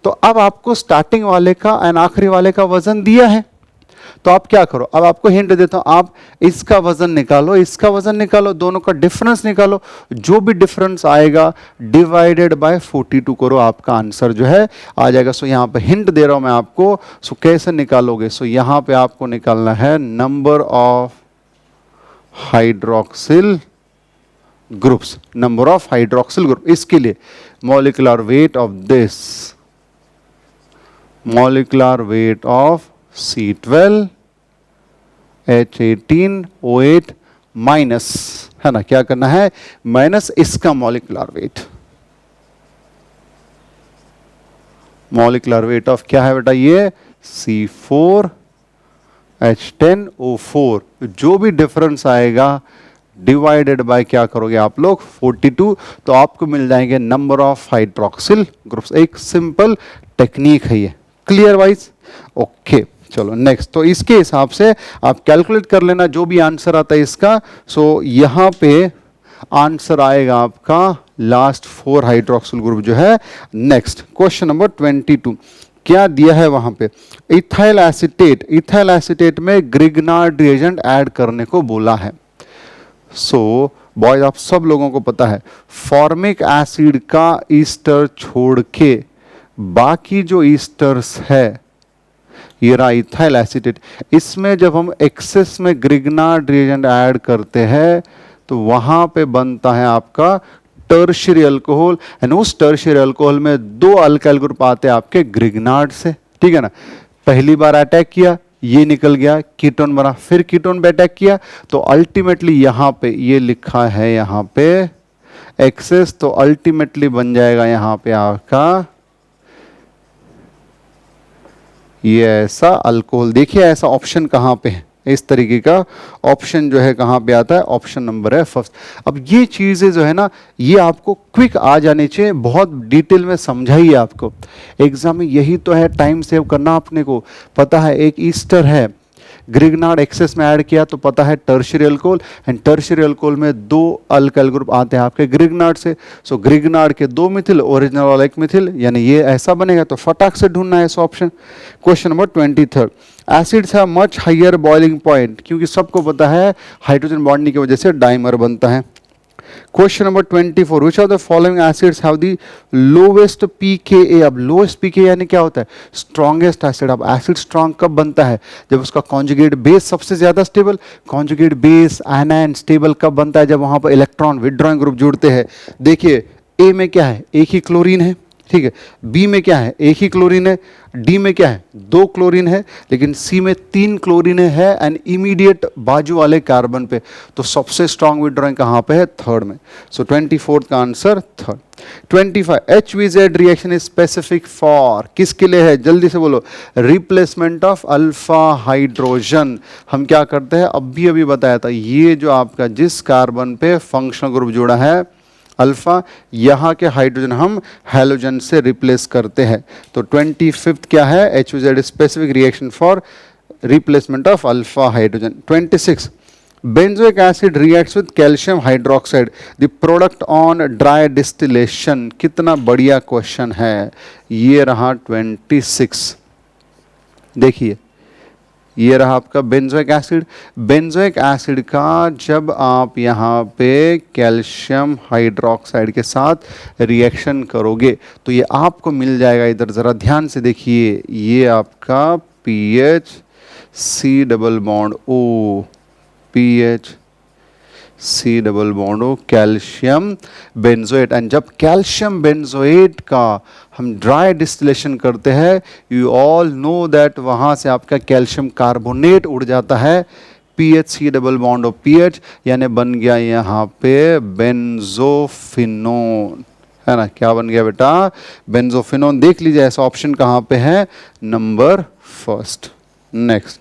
तो अब आपको स्टार्टिंग वाले का एंड आखिरी वाले का वजन दिया है, तो आप क्या करो, अब आपको हिंट देता हूं, आप इसका वजन निकालो, इसका वजन निकालो, दोनों का डिफरेंस निकालो। जो भी डिफरेंस आएगा डिवाइडेड बाय 42 करो, आपका आंसर जो है आ जाएगा। सो यहां पे हिंट दे रहा हूं मैं आपको। सो कैसे निकालोगे, सो यहां पे आपको निकालना है number of hydroxyl groups, number of hydroxyl group. इसके लिए molecular weight of this, molecular weight of C12H18O8 minus, है ना, क्या करना है, माइनस इसका molecular weight. Molecular weight of क्या है बेटा, ये C4H10O4। जो भी डिफरेंस आएगा डिवाइडेड बाय क्या करोगे आप लोग, 42। तो आपको मिल जाएंगे नंबर ऑफ हाइड्रोक्सिल ग्रुप्स। एक सिंपल टेक्निक है ये, क्लियर वाइज, ओके। चलो नेक्स्ट, तो इसके हिसाब से आप कैलकुलेट कर लेना जो भी आंसर आता है इसका। सो यहां पे आंसर आएगा आपका लास्ट 4 हाइड्रोक्सिल ग्रुप जो है। नेक्स्ट क्वेश्चन नंबर 22 क्या दिया है वहां पे, इथाइल एसीटेट, इथाइल एसीटेट में ग्रिग्नार्ड रिएजेंट ऐड करने को बोला है। सो बॉयज आप सब लोगों को पता है फॉर्मिक एसिड का ईस्टर छोड़ के बाकी जो ईस्टर्स है ये रहा इथाइल एसीटेट, इसमें जब हम एक्सेस में ग्रिग्नार्ड रिएजेंट ऐड करते हैं तो वहां पे बनता है आपका टर्शियरी अल्कोहल, एंड उस टर्शियरी अल्कोहल में 2 अल्काइल ग्रुप आते हैं आपके ग्रिग्नार्ड से, ठीक है ना। पहली बार अटैक किया, ये निकल गया, कीटोन बना, फिर कीटोन पे अटैक किया, तो अल्टीमेटली यहां पे ये लिखा है यहां पे एक्सेस, तो अल्टीमेटली बन जाएगा यहां पे आपका ये ऐसा अल्कोहल। देखिए ऐसा ऑप्शन कहां पे है, इस तरीके का ऑप्शन जो है कहां पे आता है, ऑप्शन नंबर है फर्स्ट। अब ये चीजें जो है ना ये आपको क्विक आ जानी चाहिए, बहुत डिटेल में समझाइए आपको एग्जाम में, यही तो है टाइम सेव करना अपने को। पता है एक ईस्टर है, ग्रिग्नार्ड एक्सेस में ऐड किया तो पता है tertiary alcohol, and tertiary alcohol में 2 अल्काइल ग्रुप आते हैं आपके ग्रिग्नार्ड से, सो ग्रिग्नार्ड के 2 मिथिल, ओरिजिनल वाला 1 मिथिल, यानी ये ऐसा बनेगा, तो फटाक से ढूंढना है इस option. Question number 23, acids have much higher boiling point, क्योंकि सबको पता है हाइड्रोजन बॉन्डिंग की वजह से डाइमर बनता है। Question number 24, which of the following acids have the lowest pKa। अब लोवेस्ट pKa यानी क्या होता है, स्ट्रॉन्गेस्ट एसिड। अब एसिड स्ट्रॉन्ग कब बनता है, जब उसका कॉन्जुगेट बेस सबसे ज्यादा stable, conjugate base anion stable कब बनता है, जब वहां पर इलेक्ट्रॉन विथड्रॉइंग ग्रुप जुड़ते हैं। देखिए ए में क्या है, एक ही क्लोरीन है, ठीक है, बी में क्या है, एक ही क्लोरीन है, डी में क्या है, 2 क्लोरीन है, लेकिन सी में 3 क्लोरीन है एंड इमीडिएट बाजू वाले कार्बन पे, तो सबसे स्ट्रॉन्ग विथड्रॉइंग कहां पे है, थर्ड में। सो 24 का answer third. 25, HVZ reaction is specific for, किसके लिए है, जल्दी से बोलो, रिप्लेसमेंट ऑफ अल्फा हाइड्रोजन। हम क्या करते हैं, अभी बताया था, ये जो आपका जिस कार्बन पे फंक्शनल ग्रुप जुड़ा है अल्फा, यहाँ के हाइड्रोजन हम हैलोजन से रिप्लेस करते हैं। तो 25 क्या है, HVZ specific reaction for replacement of alpha hydrogen. 26, benzoic acid reacts with calcium hydroxide the product on dry distillation. कितना बढ़िया क्वेश्चन है, ये रहा 26। देखिए ये रहा आपका बेंजोइक एसिड। बेंजोइक एसिड का जब आप यहाँ पे कैल्शियम हाइड्रोक्साइड के साथ रिएक्शन करोगे तो ये आपको मिल जाएगा, इधर ज़रा ध्यान से देखिए, ये आपका PH C double bond O, PH C double bond O, calcium benzoate. And जब कैल्शियम बेंजोएट का हम ड्राई डिस्टिलेशन करते हैं, यू ऑल नो दैट वहाँ से आपका कैल्शियम कार्बोनेट उड़ जाता है, PH C double bond O PH, यानी बन गया यहाँ पे बेंजोफिनोन, है ना। क्या बन गया बेटा, बेंजोफिनोन। देख लीजिए ऐसा ऑप्शन कहाँ पे है, number first. Next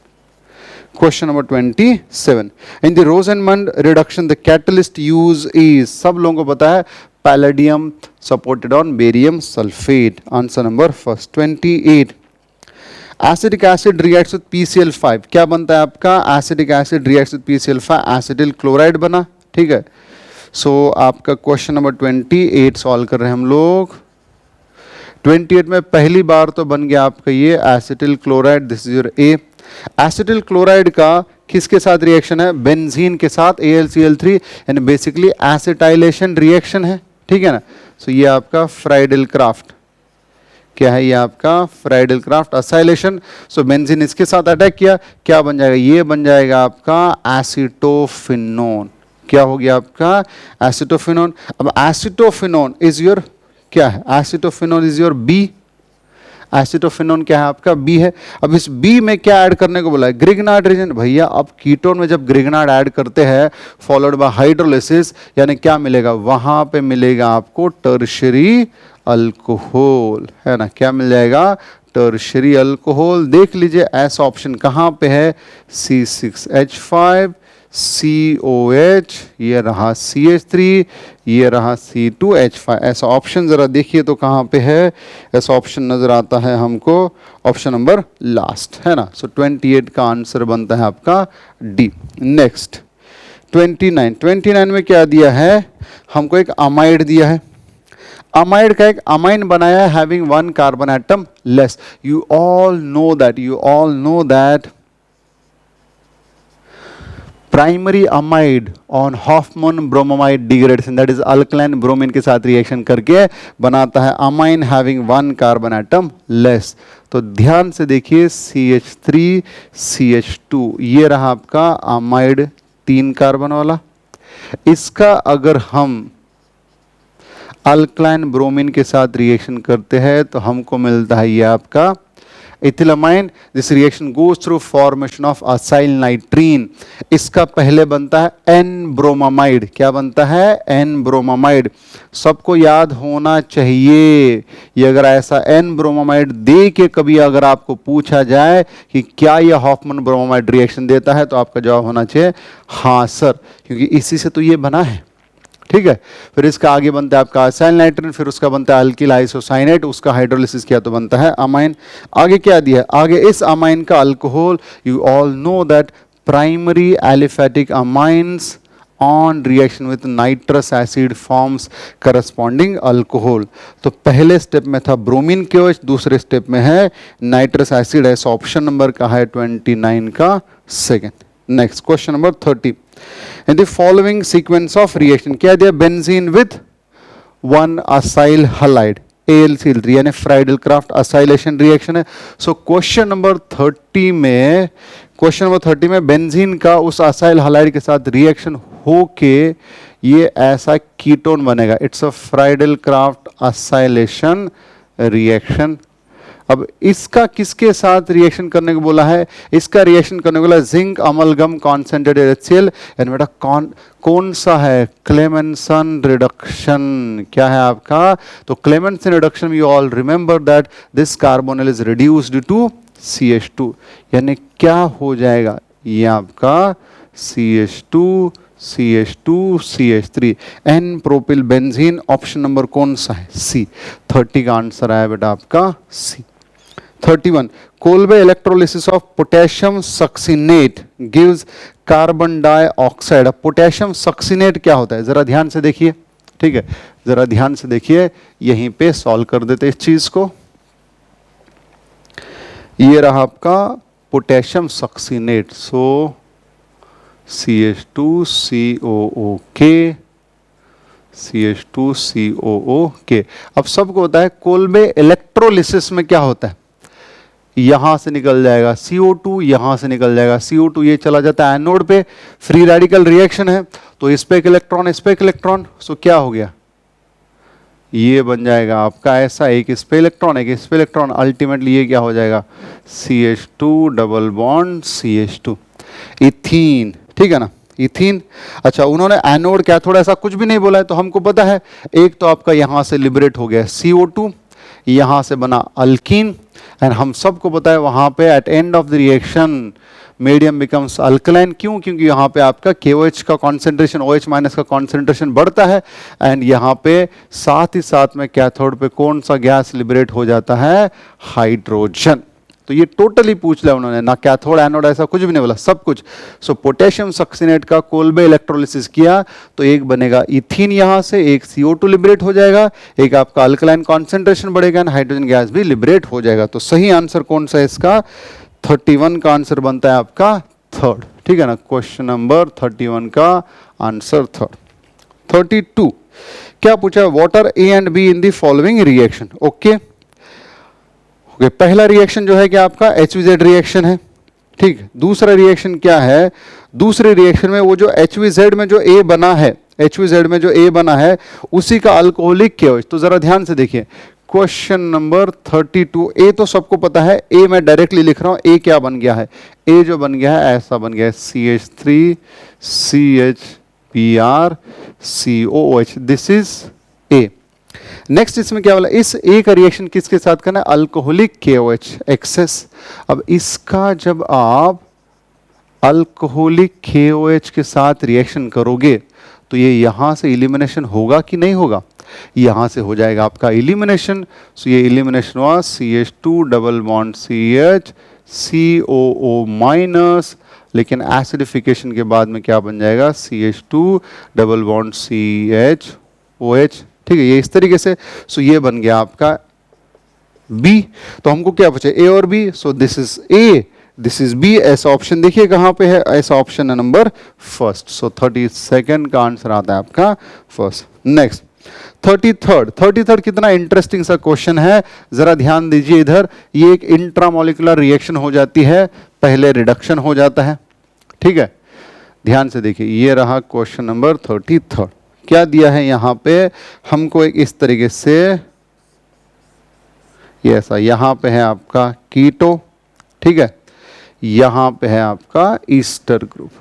question number 27, in the Rosenmund reduction the catalyst used is, सब लोगों को पता है palladium supported on barium sulphate, answer number first. 28, acetic acid reacts with PCl5, क्या बनता है आपका, acetic acid reacts with PCl5, acetyl chloride बना, ठीक है। सो आपका क्वेश्चन नंबर 28 सॉल्व कर रहे हैं हम लोग। 28 में पहली बार तो बन गया आपका ये acetyl chloride, this is your A. Acetyl chloride का किसके साथ रिएक्शन है, बेंजीन के साथ, AlCl3, यानी बेसिकली एसिटाइलेशन रिएक्शन है, ठीक है ना। सो ये आपका फ्राइडल क्राफ्ट, क्या है ये आपका फ्राइडल क्राफ्ट असाइलेशन। सो बेंजीन इसके साथ अटैक किया, क्या बन जाएगा, ये बन जाएगा आपका एसिटोफिनोन। क्या हो गया आपका एसिटोफिनोन। अब एसिटोफिनोन इज योर क्या है, acetophenone is your B, acetophenone क्या है आपका बी है। अब इस बी में क्या ऐड करने को बोला है, ग्रिग्नार्ड रिएजेंट। भैया अब कीटोन में जब ग्रिग्नार्ड ऐड करते हैं फॉलोड बाय हाइड्रोलिसिस, यानी क्या मिलेगा, वहां पे मिलेगा आपको टर्शियरी अल्कोहल, है ना। क्या मिल जाएगा, टर्शियरी अल्कोहल। देख लीजिए ऐसा ऑप्शन कहां पे है, C6H5 COH, ये रहा CH3, ये रहा C2H5। ऐसा ऑप्शन जरा देखिए तो कहाँ पे है, ऐसा ऑप्शन नजर आता है हमको ऑप्शन नंबर लास्ट, है ना। सो 28 का आंसर बनता है आपका डी। नेक्स्ट 29 में क्या दिया है हमको, एक अमाइड दिया है। अमाइड का एक अमाइन बनाया है having 1 carbon atom less. You all know that primary amide on Hoffmann bromamide degradation, that is alkaline bromine के साथ रिएक्शन करके बनाता है amine having 1 carbon atom less. तो ध्यान से देखिए CH3 CH2 ये रहा आपका अमाइड 3 कार्बन वाला। इसका अगर हम अल्कलाइन ब्रोमीन के साथ रिएक्शन करते हैं तो हमको मिलता है ये आपका ethylamine. This reaction goes through formation of acyl nitrene. इसका पहले बनता है एन ब्रोमामाइड। क्या बनता है? N bromamide. सबको याद होना चाहिए ये, अगर ऐसा एन ब्रोमामाइड दे के कभी अगर आपको पूछा जाए कि क्या ये हॉफमैन ब्रोमामाइड रिएक्शन देता है, तो आपका जवाब होना चाहिए हाँ सर, क्योंकि इसी से तो ये बना है। ठीक है, फिर इसका आगे बनता है आपका असाइल नाइट्रीन, फिर उसका बनता है अल्किल आइसोसाइनेट, उसका हाइड्रोलिसिस किया तो बनता है अमाइन। आगे क्या दिया है? आगे इस अमाइन का alcohol, you all know that primary aliphatic amines on reaction with nitrous acid forms corresponding alcohol. तो पहले स्टेप में था ब्रोमीन KOH, दूसरे स्टेप में है नाइट्रस एसिड। ऐसा ऑप्शन नंबर का है 29 का second. Next question number 30, in the following sequence of reaction क्या दिया? Benzene with 1 acyl halide AlCl3 यानी फ्राइडल-क्राफ्ट असाइलेशन रिएक्शन है। सो क्वेश्चन नंबर 30 में बेंजीन का उस असाइल हलाइड के साथ रिएक्शन होके ये ऐसा कीटोन बनेगा। It's a Friedl-craft acylation reaction. अब इसका किसके साथ रिएक्शन करने को बोला है? इसका रिएक्शन करने को बोला zinc amalgam concentrated HCl। And बेटा कौन सा है? Clemmensen reduction. क्या है आपका? तो Clemmensen reduction you all remember that this carbonyl is reduced to CH2, यानी क्या हो जाएगा? ये आपका CH2 CH2 CH3 N propyl benzene. Option number कौन सा है? C। 30 का आंसर आया बेटा आपका C। 31 Kolbe electrolysis of potassium succinate gives carbon dioxide. Potassium succinate क्या होता है? जरा ध्यान से देखिए। ठीक है, जरा ध्यान से देखिए, यहीं पे सॉल्व कर देते इस चीज को। ये रहा आपका पोटेशियम सक्सिनेट। सो CH2COOK CH2COOK। अब सबको होता है कोल्बे इलेक्ट्रोलिसिस में क्या होता है? यहां से निकल जाएगा CO2, यहां से निकल जाएगा CO2, ये चला जाता है एनोड पे। फ्री रेडिकल रिएक्शन है तो इस पे एक इलेक्ट्रॉन, इस पे एक इलेक्ट्रॉन। सो क्या हो गया? ये बन जाएगा आपका ऐसा, एक इस पे इलेक्ट्रॉन, एक इस पे इलेक्ट्रॉन। अल्टीमेटली ये क्या हो जाएगा? CH2 double bond CH2 ethene. ठीक है ना, इथीन। अच्छा, उन्होंने एनोड कैथोड ऐसा कुछ भी नहीं बोला है, तो हमको पता है एक तो आपका यहां से लिबरेट हो गया CO2, यहां से बना अल्कीन। एंड हम सबको पता है वहां पे at end of the reaction medium becomes alkaline. क्यों? क्योंकि यहाँ पे आपका KOH का कॉन्सेंट्रेशन, OH माइनस का कॉन्सेंट्रेशन बढ़ता है। एंड यहाँ पे साथ ही साथ में कैथोड पे कौन सा गैस लिबरेट हो जाता है? हाइड्रोजन। तो ये टोटली पूछ लिया उन्होंने, ना कैथोड एनोड ऐसा कुछ भी नहीं बोला, सब कुछ। सो पोटेशियम सक्सिनेट का कोल्बे इलेक्ट्रोलिसिस किया तो एक बनेगा इथीन, यहां से एक CO2 लिबरेट हो जाएगा, एक आपका अल्कलाइन कॉन्सेंट्रेशन बढ़ेगा एंड हाइड्रोजन गैस भी लिबरेट हो जाएगा। तो सही आंसर कौन सा है इसका? 31 का आंसर बनता है आपका थर्ड। ठीक है ना, क्वेश्चन नंबर 31 का आंसर थर्ड। 32 क्या पूछा? Water A and B in the following reaction. Okay, पहला रिएक्शन जो है कि आपका HVZ रिएक्शन है। ठीक, दूसरा रिएक्शन क्या है? दूसरे रिएक्शन में वो जो HVZ में जो A बना है, HVZ में जो A बना है उसी का अल्कोहलिक KOH। तो जरा ध्यान से देखिए क्वेश्चन नंबर 32। A तो सबको पता है, A मैं डायरेक्टली लिख रहा हूं। A क्या बन गया है? A जो बन गया है ऐसा बन गया है CH3 CHBr COOH। This is A। Next इसमें क्या बोला? इस A का रिएक्शन किसके साथ करना है? Alcoholic KOH excess. अब इसका जब आप अल्कोहलिक KOH के साथ रिएक्शन करोगे तो ये यहां से इलिमिनेशन होगा कि नहीं होगा? यहां से हो जाएगा आपका इलिमिनेशन। सो ये इलिमिनेशन हुआ CH2 double bond CH COO minus, लेकिन एसिडिफिकेशन के बाद में क्या बन जाएगा? CH2 double bond CHOH। ठीक है, ये इस तरीके से। सो ये बन गया आपका B। तो हमको क्या पूछे? A और B। So this is A, this is B. ऐसा ऑप्शन देखिए कहां पे है, ऐसा ऑप्शन है नंबर फर्स्ट। सो 32nd का आंसर आता है आपका फर्स्ट। नेक्स्ट 33rd कितना इंटरेस्टिंग सा क्वेश्चन है, जरा ध्यान दीजिए इधर। ये एक इंट्रामोलिकुलर रिएक्शन हो जाती है, पहले रिडक्शन हो जाता है, ठीक है। ध्यान से देखिए, ये रहा क्वेश्चन नंबर 33rd। क्या दिया है यहां पे हमको, एक इस तरीके से ये ऐसा, यहां पे है आपका कीटो, ठीक है, यहां पे है आपका ईस्टर ग्रुप।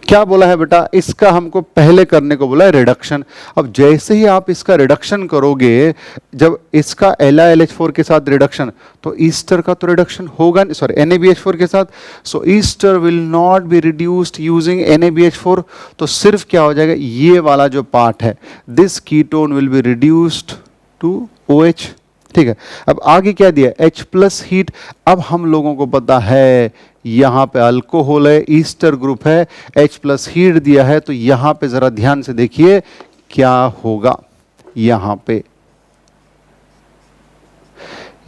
क्या बोला है बेटा, इसका हमको पहले करने को बोला है रिडक्शन। अब जैसे ही आप इसका रिडक्शन करोगे, जब इसका LiLH4 के साथ रिडक्शन, तो ईस्टर का तो रिडक्शन होगा, सॉरी NaBH4 के साथ। So ester will not be reduced using NaBH4। तो सिर्फ क्या हो जाएगा, ये वाला जो पार्ट है, this ketone will be reduced to OH, ठीक है। अब आगे क्या दिया, H प्लस हीट। अब हम लोगों को पता है यहां पे अल्कोहल है, ईस्टर ग्रुप है, H प्लस हीट दिया है, तो यहां पे जरा ध्यान से देखिए क्या होगा। यहां पे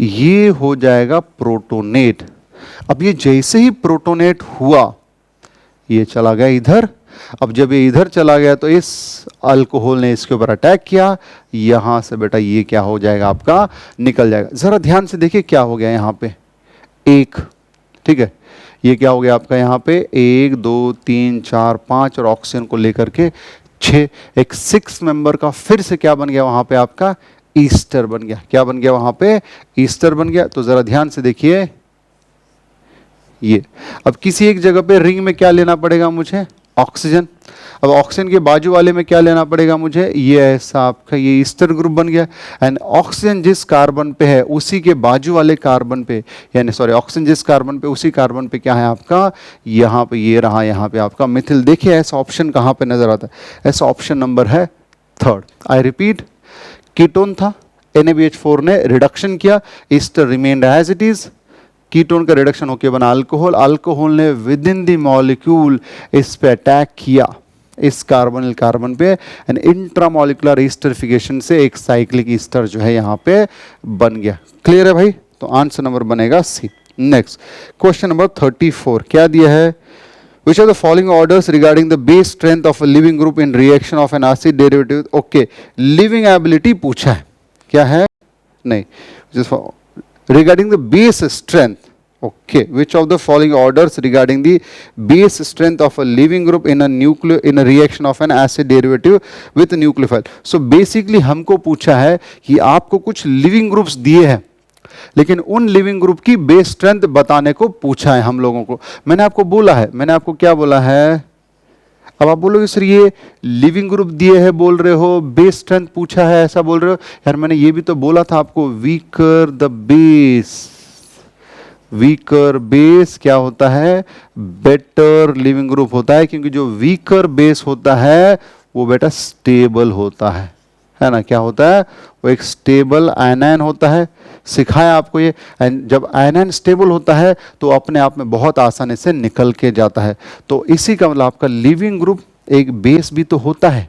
ये हो जाएगा प्रोटोनेट। अब ये जैसे ही प्रोटोनेट हुआ, ये चला गया इधर। अब जब ये इधर चला गया तो इस अल्कोहल ने इसके ऊपर अटैक किया, यहां से बेटा ये क्या हो जाएगा आपका, निकल जाएगा। जरा ध्यान से देखिए क्या हो गया यहां पे, एक, ठीक है, ये क्या हो गया आपका यहाँ पे 1 2 3 4 5 और ऑक्सीजन को लेकर के 6, एक 6 मेंबर का फिर से क्या बन गया वहां पे आपका ईस्टर बन गया। क्या बन गया वहां पे, ईस्टर बन गया। तो जरा ध्यान से देखिए ये, अब किसी एक जगह पे रिंग में क्या लेना पड़ेगा मुझे, ऑक्सीजन। अब ऑक्सीजन के बाजू वाले में क्या लेना पड़ेगा मुझे, ये ऐसा आपका ये ईस्टर ग्रुप बन गया। एंड ऑक्सीजन जिस कार्बन पे है उसी के बाजू वाले कार्बन पे, यानी सॉरी ऑक्सीजन जिस कार्बन पे उसी कार्बन पे क्या है आपका, यहाँ पे ये रहा, यहाँ पे आपका मिथिल। देखिए ऐसा ऑप्शन कहाँ पे नजर आता है, ऐसा ऑप्शन नंबर है 3rd। आई रिपीट, कीटोन था, NaBH4 ने रिडक्शन किया, ester remained as it is. Ketone का रिडक्शन होकर बना अल्कोहल, अल्कोहल ने विद इन द मॉलिक्यूल इस पे अटैक किया, इस कार्बोनिल कार्बन पे, एंड इंट्रामोलिकुलर ईस्टरिफिकेशन से एक साइक्लिक ईस्टर जो है यहाँ पे बन गया। क्लियर है भाई, तो आंसर नंबर बनेगा सी। नेक्स्ट क्वेश्चन नंबर 34 क्या दिया है, Which are the following orders regarding the base strength of a living group in reaction of an acid derivative? Okay, living ability पूछा है, क्या है, नहीं, regarding the base strength. Okay, which of the following orders regarding the base strength of a living group in a reaction of an acid derivative with nucleophile? So basically हमको पूछा है कि आपको कुछ living groups दिए हैं, लेकिन उन लिविंग ग्रुप की बेस स्ट्रेंथ बताने को पूछा है हम लोगों को। मैंने आपको बोला है, मैंने आपको क्या बोला है, अब आप बोलोगे सर ये लिविंग ग्रुप दिए हैं बोल रहे हो, बेस स्ट्रेंथ पूछा है ऐसा बोल रहे हो। यार मैंने ये भी तो बोला था आपको, weaker the base, weaker base क्या होता है, बेटर लिविंग ग्रुप होता है, क्योंकि जो वीकर बेस होता है वो बेटा स्टेबल होता है ना, क्या होता है वो एक स्टेबल आयनाइन होता है। सिखाया आपको ये, जब आयनाइन स्टेबल होता है तो अपने आप में बहुत आसानी से निकल के जाता है। तो इसी का मतलब आपका लिविंग ग्रुप एक बेस भी तो होता है,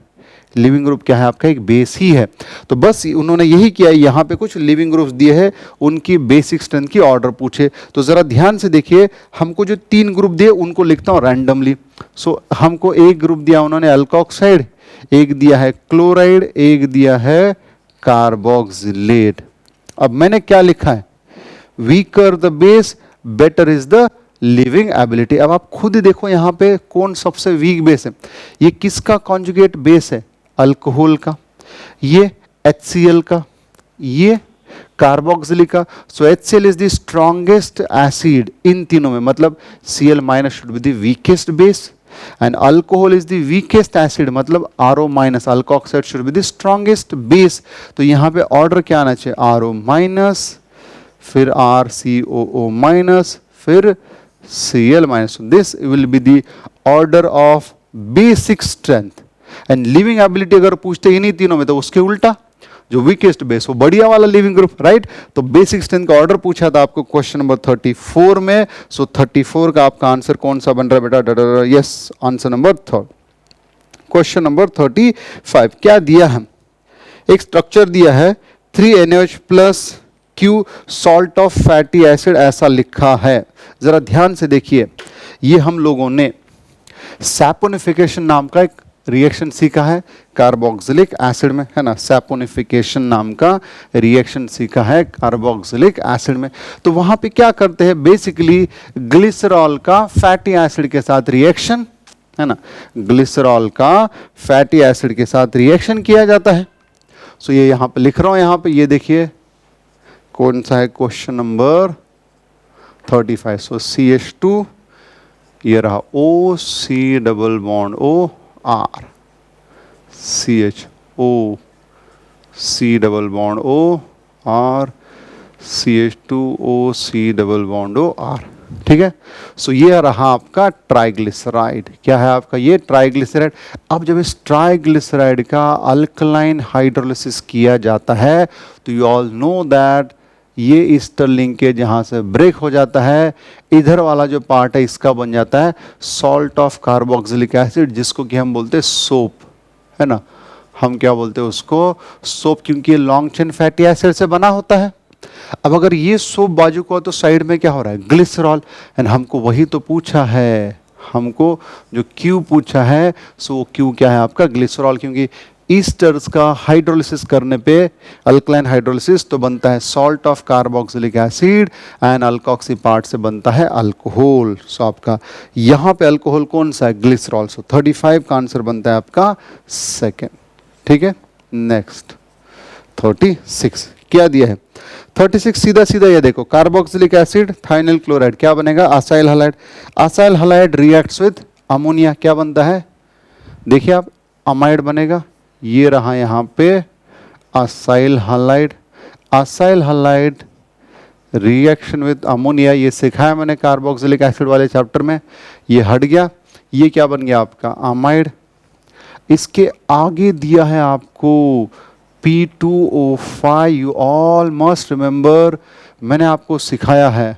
लिविंग ग्रुप क्या है आपका एक बेस ही है। तो बस उन्होंने यही किया, यहाँ पे कुछ लिविंग ग्रुप्स दिए हैं, उनकी बेसिक स्ट्रेंथ की ऑर्डर पूछे। तो जरा ध्यान से देखिए, हमको जो 3 ग्रुप दिए उनको लिखता हूँ रैंडमली। सो हमको एक ग्रुप दिया उन्होंने अल्कोक्साइड, एक दिया है क्लोराइड, एक दिया है कार्बोक्सिलेट। अब मैंने क्या लिखा है, weaker the base better is the living ability. अब आप खुद ही देखो यहाँ पे कौन सबसे वीक बेस है, ये किसका कॉन्जुगेट बेस है, अल्कोहल का, ये HCl का, ये कार्बोक्सिलिक का। सो HCl is the strongest acid in तीनों में, मतलब Cl minus should be the weakest base and alcohol is the weakest acid, मतलब RO minus, alkoxide should be the strongest base। तो यहाँ पे ऑर्डर क्या आना चाहिए, RO minus, फिर RCOO minus, फिर Cl minus। This will be the order of basic strength। and living ability अगर पूछते इन्हीं तीनों में तो उसके उल्टा, जो वीकेस्ट बेस वो बढ़िया वाला लिविंग ग्रुप, राइट। तो बेसिक स्ट्रेंथ का ऑर्डर पूछा था आपको क्वेश्चन नंबर 34 में। सो 34 का आपका आंसर कौन सा बन रहा है बेटा, yes answer number 3rd। Question number 35 क्या दिया है, एक स्ट्रक्चर दिया है 3NH plus Q salt of fatty acid ऐसा लिखा है। जरा ध्यान से देखिए, ये हम लोगों ने सैपोनिफिकेशन नाम का एक रिएक्शन सीखा है कार्बोक्सिलिक एसिड में, है ना। सैपोनिफिकेशन नाम का रिएक्शन सीखा है कार्बोक्सिलिक एसिड में। तो वहां पे क्या करते हैं, बेसिकली ग्लिसरॉल का फैटी एसिड के साथ रिएक्शन, है ना, ग्लिसरॉल का फैटी एसिड के साथ रिएक्शन किया जाता है। सो ये यहां पे लिख रहा हूं, यहां पे ये देखिए कौन सा है, क्वेश्चन नंबर 35। सो CH2, ये रहा O C double bond O R, CHO C double bond O R, CH2O C double bond O R, ठीक है। सो ये रहा आपका ट्राइग्लिसराइड। क्या है आपका ये ट्राइग्लिसराइड। अब जब इस ट्राइग्लिसराइड का अल्कलाइन हाइड्रोलिसिस किया जाता है तो यू ऑल नो दैट ये ईस्टर लिंकेज यहाँ से ब्रेक हो जाता है, इधर वाला जो पार्ट है इसका बन जाता है सॉल्ट ऑफ कार्बोक्सिलिक एसिड, जिसको कि हम बोलते हैं सोप, है ना। हम क्या बोलते हैं उसको, सोप, क्योंकि ये लॉन्ग चेन फैटी एसिड से बना होता है। अब अगर ये सोप बाजू को तो साइड में क्या हो रहा है, ग्लिसरॉल। एंड हमको वही तो पूछा है, हमको जो क्यू पूछा है, सो क्यू क्या है आपका ग्लिसरॉल, क्योंकि ईस्टर्स का हाइड्रोलिसिस करने पे अल्कलाइन हाइड्रोलिसिस तो बनता है salt of carboxylic acid and alkoxy part से बनता है अल्कोहल। सो आपका यहाँ पे अल्कोहल कौन सा है, ग्लिसरॉल। सो 35 का आंसर बनता है आपका सेकेंड, ठीक है। नेक्स्ट 36 क्या दिया है, 36 सीधा सीधा ये देखो, कार्बोक्सिलिक एसिड थाइनिल क्लोराइड क्या बनेगा, acyl halide. Acyl halide reacts with ammonia, क्या बनता है, देखिए आप, अमाइड बनेगा। ये रहा यहाँ पे acyl halide. Acyl halide reaction with ammonia, ये सिखाया मैंने कार्बोक्सिलिक एसिड वाले चैप्टर में, ये हट गया। ये क्या बन गया आपका अमाइड। इसके आगे दिया है आपको P2O5, you all must remember, मैंने आपको सिखाया है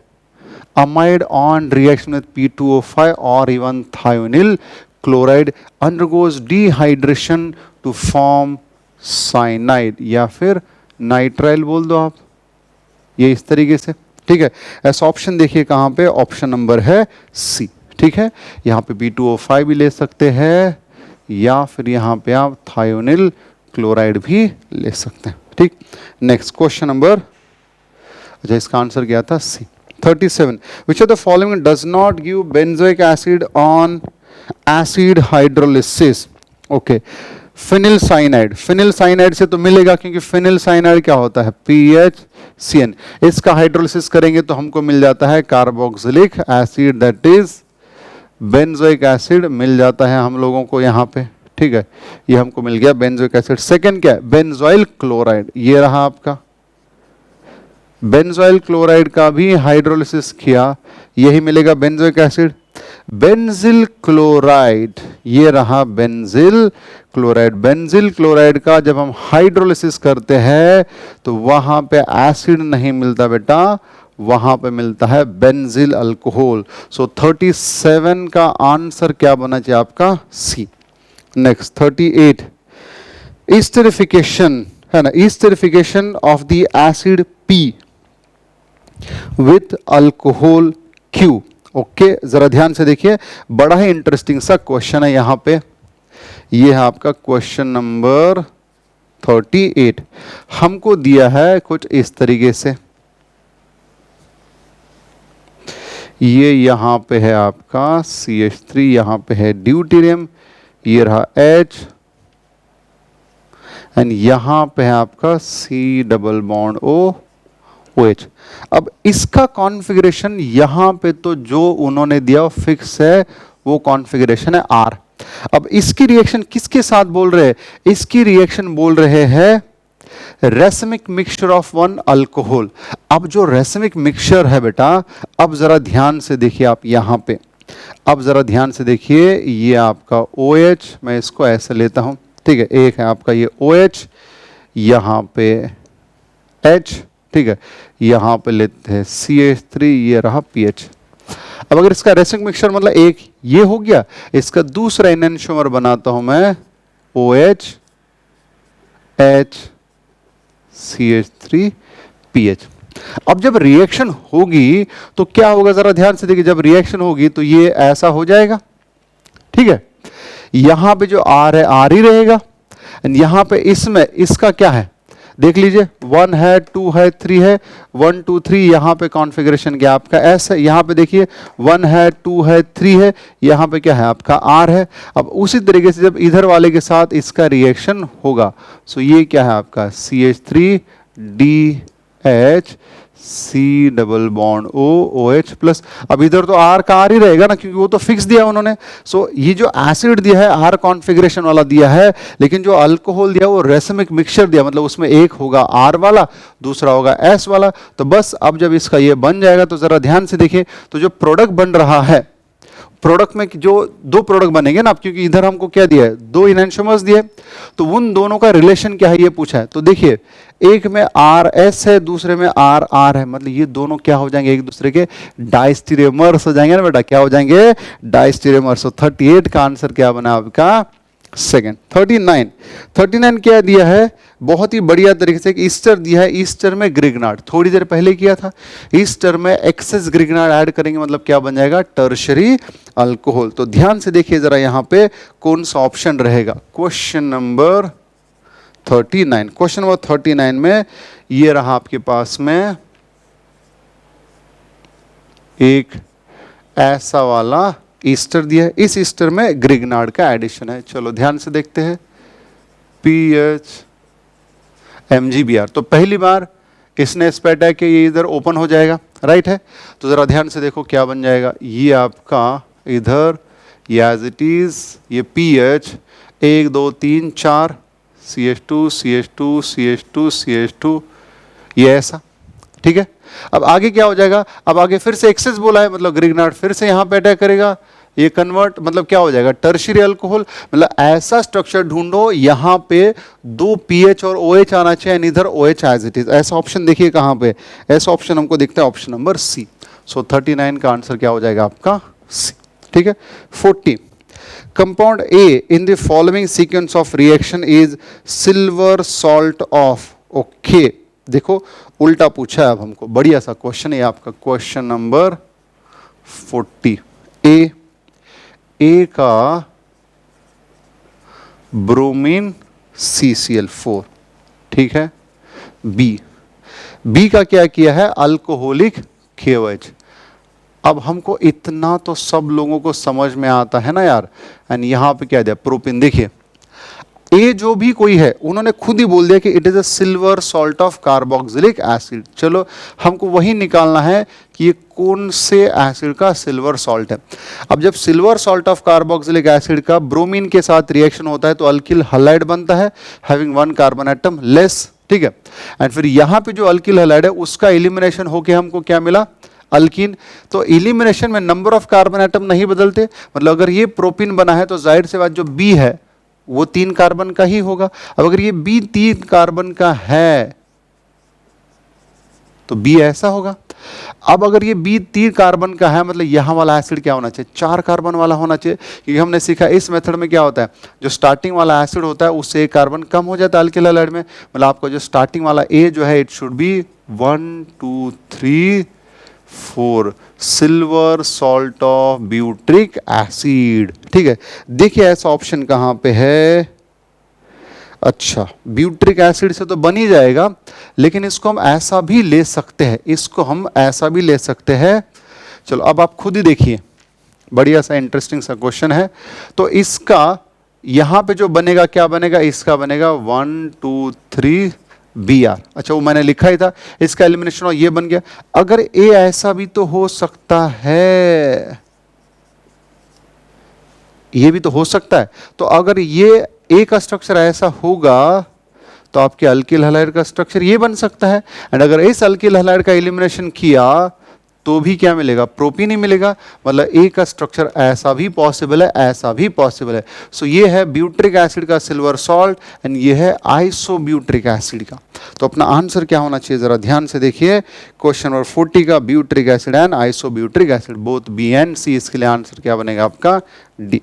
amide on reaction with P2O5 or even thionyl chloride undergoes dehydration to form cyanide, या फिर नाइट्राइल बोल दो आप, ये इस तरीके से, ठीक है। ऐसा ऑप्शन देखिए कहाँ पे, ऑप्शन नंबर है सी, ठीक है। यहाँ पे P2O5 भी ले सकते हैं या फिर यहाँ पे आप थायोनिल क्लोराइड भी ले सकते हैं, ठीक। नेक्स्ट क्वेश्चन नंबर, अच्छा इसका आंसर क्या था, सी। 37, which of the following does not give benzoic acid on acid hydrolysis? Okay, phenyl cyanide, phenyl cyanide से तो मिलेगा क्योंकि फिनिल साइनाइड क्या होता है, PHCN। इसका हाइड्रोलिसिस करेंगे तो हमको मिल जाता है carboxylic acid, that is benzoic acid मिल जाता है हम लोगों को यहाँ पे, ठीक है। ये हमको मिल गया बेंजोइक एसिड। सेकंड क्या है, बेंजोइल क्लोराइड, ये रहा आपका। बेंजोइल क्लोराइड का भी हाइड्रोलिसिस किया, यही मिलेगा बेंजोइक एसिड। बेंजिल क्लोराइड, ये रहा बेंजिल क्लोराइड। बेंजिल क्लोराइड का जब हम हाइड्रोलिसिस करते हैं तो वहां पे एसिड नहीं मिलता बेटा, वहां पे मिलता है बेंजिल अल्कोहल। सो 37 का आंसर क्या बना चाहिए आपका, सी। नेक्स्ट 38, ईस्टरिफिकेशन है ना, esterification of the acid P with alcohol Q। Okay, जरा ध्यान से देखिए, बड़ा ही इंटरेस्टिंग सा क्वेश्चन है यहाँ पे। ये है आपका क्वेश्चन नंबर 38। हमको दिया है कुछ इस तरीके से, ये यहाँ पे है आपका CH3, यहाँ पे है ड्यूटेरियम, ये रहा H, एंड यहाँ पे है आपका C डबल बॉन्ड OH। अब इसका कॉन्फ़िगरेशन यहाँ पे तो जो उन्होंने दिया फिक्स है, वो कॉन्फ़िगरेशन है R। अब इसकी रिएक्शन किसके साथ बोल रहे हैं, इसकी रिएक्शन बोल रहे हैं racemic mixture of one alcohol. अब जो रेसमिक मिक्सचर है बेटा, अब जरा ध्यान से देखिए आप यहाँ पे, अब जरा ध्यान से देखिए, ये आपका OH, मैं इसको ऐसे लेता हूँ, ठीक है। एक है आपका ये OH, यहाँ पे H, ठीक है, यहाँ पे लेते हैं CH3, ये रहा PH। अब अगर इसका रेसिक मिक्सचर मतलब एक ये हो गया, इसका दूसरा एनेंटियोमर बनाता हूं मैं OH H CH3 PH। अब जब रिएक्शन होगी तो क्या होगा, जरा ध्यान से देखिए, जब रिएक्शन होगी तो ये ऐसा हो जाएगा, ठीक है। यहां पे जो आर है आर ही रहेगा, यहां पे इसमें इसका क्या है देख लीजिए, 1 है 2 है 3 है, 1 2 3, यहां पे कॉन्फ़िगरेशन क्या आपका एस है, यहां पे देखिए 1 है 2 है 3 है, यहां पे क्या है आपका आर है। अब उसी तरीके से जब इधर वाले के साथ इसका रिएक्शन होगा, सो ये क्या है आपका CH3DH C double bond OH plus. अब इधर तो R का R ही रहेगा ना, क्योंकि वो तो फिक्स दिया उन्होंने। सो ये जो एसिड दिया है R कॉन्फ़िगरेशन वाला दिया है, लेकिन जो अल्कोहल दिया वो रेसमिक मिक्सचर दिया, मतलब उसमें एक होगा R वाला, दूसरा होगा S वाला। तो बस अब जब इसका ये बन जाएगा तो जरा ध्यान से देखिए, तो जो प्रोडक्ट बन रहा है, प्रोडक्ट में जो दो प्रोडक्ट बनेंगे ना, क्योंकि इधर हमको क्या दिया है, दो इनैंशियोमर्स दिए, तो उन दोनों का रिलेशन क्या है ये पूछा है। तो देखिए एक में RS है, दूसरे में RR है, मतलब ये दोनों क्या हो जाएंगे, एक दूसरे के डाइस्टीरियोमर्स हो जाएंगे ना बेटा, क्या हो जाएंगे, डाइस्टीरियोमर्स। तो 38 का आंसर क्या बना आपका सेकेंड। 39 क्या दिया है, बहुत ही बढ़िया तरीके से ईस्टर दिया है, ईस्टर में ग्रिग्नार्ड थोड़ी देर पहले किया था, ईस्टर में एक्सेस ग्रिग्नार्ड ऐड करेंगे, मतलब क्या बन जाएगा, टर्शरी अल्कोहल। तो ध्यान से देखिए जरा यहां पे कौन सा ऑप्शन रहेगा, क्वेश्चन नंबर 39। क्वेश्चन नंबर 39 में ये रहा आपके पास में एक ऐसा वाला ईस्टर दिया है, इस ईस्टर में ग्रिग्नार्ड का एडिशन है। चलो ध्यान से देखते हैं, PHMgBr। तो पहली बार इसने स्पेट है कि ये इधर ओपन हो जाएगा, राइट है। तो जरा ध्यान से देखो क्या बन जाएगा, ये आपका इधर ये एज इट इज, ये PH 1 2 3 4 CH2 CH2 CH2 CH2, ये ऐसा, ठीक है। अब आगे क्या हो जाएगा, अब आगे फिर से एक्सेस बोला है, मतलब ग्रिग्नार्ड फिर से यहां पे अटैक करेगा, ये कन्वर्ट मतलब क्या हो जाएगा, टर्शियरी अल्कोहल। मतलब ऐसा स्ट्रक्चर ढूंढो यहां पे दो पीएच और OH आना चाहिए, इधर OH एज इट इज। ऐसा ऑप्शन देखिए कहां पे, ऐसा ऑप्शन हमको दिखता है ऑप्शन नंबर सी। सो 39 का आंसर क्या हो जाएगा आपका सी, ठीक है। 40, compound A in the following sequence of reaction is silver salt of, okay देखो उल्टा पूछा है अब हमको, बढ़िया सा क्वेश्चन है आपका, क्वेश्चन नंबर 40। ए का ब्रोमीन CCl4, ठीक है। बी का क्या किया है, अल्कोहलिक KOH। अब हमको इतना तो सब लोगों को समझ में आता है ना यार, एंड यहां पे क्या दिया, प्रोपिन। देखिए ए जो भी कोई है उन्होंने खुद ही बोल दिया कि it is a silver salt of carboxylic acid. चलो हमको वही निकालना है कि ये कौन से एसिड का सिल्वर सॉल्ट है। अब जब silver salt of carboxylic acid का ब्रोमीन के साथ रिएक्शन होता है तो अल्किल हैलाइड बनता है, हैविंग 1 कार्बन एटम लेस, ठीक है। एंड फिर यहाँ पे जो अल्किल हैलाइड है उसका एलिमिनेशन होके हमको क्या मिला, अल्कीन। तो एलिमिनेशन में नंबर ऑफ कार्बन एटम नहीं बदलते, मतलब अगर ये प्रोपिन बना है तो जाहिर से बात जो बी है वो 3 कार्बन का ही होगा। अब अगर ये बी 3 कार्बन का है तो बी ऐसा होगा। अब अगर ये बी 3 कार्बन का है, मतलब यहां वाला एसिड क्या होना चाहिए, 4 कार्बन वाला होना चाहिए, क्योंकि हमने सीखा इस मेथड में क्या होता है, जो स्टार्टिंग वाला एसिड होता है उससे 1 कार्बन कम हो जाता है अल्किल हैलाइड में। मतलब आपका जो स्टार्टिंग वाला ए जो है it should be 1 2 3 4 silver salt of butyric acid, ठीक है। देखिए ऐसा ऑप्शन कहां पे है, अच्छा ब्यूट्रिक एसिड से तो बन ही जाएगा, लेकिन इसको हम ऐसा भी ले सकते हैं, इसको हम ऐसा भी ले सकते हैं। चलो अब आप खुद ही देखिए, बढ़िया सा इंटरेस्टिंग सा क्वेश्चन है। तो इसका यहां पे जो बनेगा क्या बनेगा, इसका बनेगा 1 2 3 Br। अच्छा वो मैंने लिखा ही था, इसका एलिमिनेशन और ये बन गया। अगर ए ऐसा भी तो हो सकता है, ये भी तो हो सकता है। तो अगर ये ए का स्ट्रक्चर ऐसा होगा तो आपके अल्किल हैलाइड का स्ट्रक्चर ये बन सकता है। एंड अगर इस अल्किल हैलाइड का एलिमिनेशन किया तो भी क्या मिलेगा, प्रोपीन ही मिलेगा। मतलब ए का स्ट्रक्चर ऐसा भी पॉसिबल है, ऐसा भी पॉसिबल है। सो ये है ब्यूट्रिक एसिड का सिल्वर सॉल्ट एंड ये है आइसोब्यूट्रिक एसिड का। तो अपना आंसर क्या होना चाहिए, जरा ध्यान से देखिए, क्वेश्चन नंबर 40 का butyric acid and isobutyric acid both B and C, इसके लिए आंसर क्या बनेगा आपका D.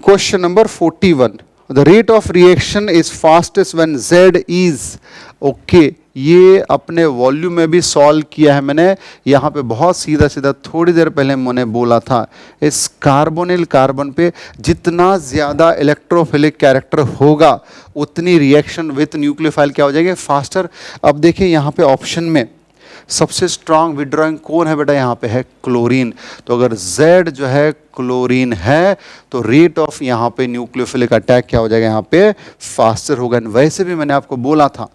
Question number 41, the rate of reaction is fastest when Z is, okay ये अपने वॉल्यूम में भी सॉल्व किया है मैंने। यहाँ पे बहुत सीधा सीधा थोड़ी देर पहले मैंने बोला था, इस कार्बोनिल कार्बन पे जितना ज़्यादा इलेक्ट्रोफिलिक कैरेक्टर होगा उतनी रिएक्शन विथ न्यूक्लियोफाइल क्या हो जाएगी, फास्टर। अब देखिए यहाँ पे ऑप्शन में सबसे स्ट्रांग विड्रॉइंग कौन है बेटा, यहाँ पे है क्लोरीन। तो अगर Z जो है क्लोरीन है तो रेट ऑफ यहाँ पे न्यूक्लियोफिलिक अटैक क्या हो जाएगा, यहाँ पे फास्टर होगा। वैसे भी मैंने आपको बोला था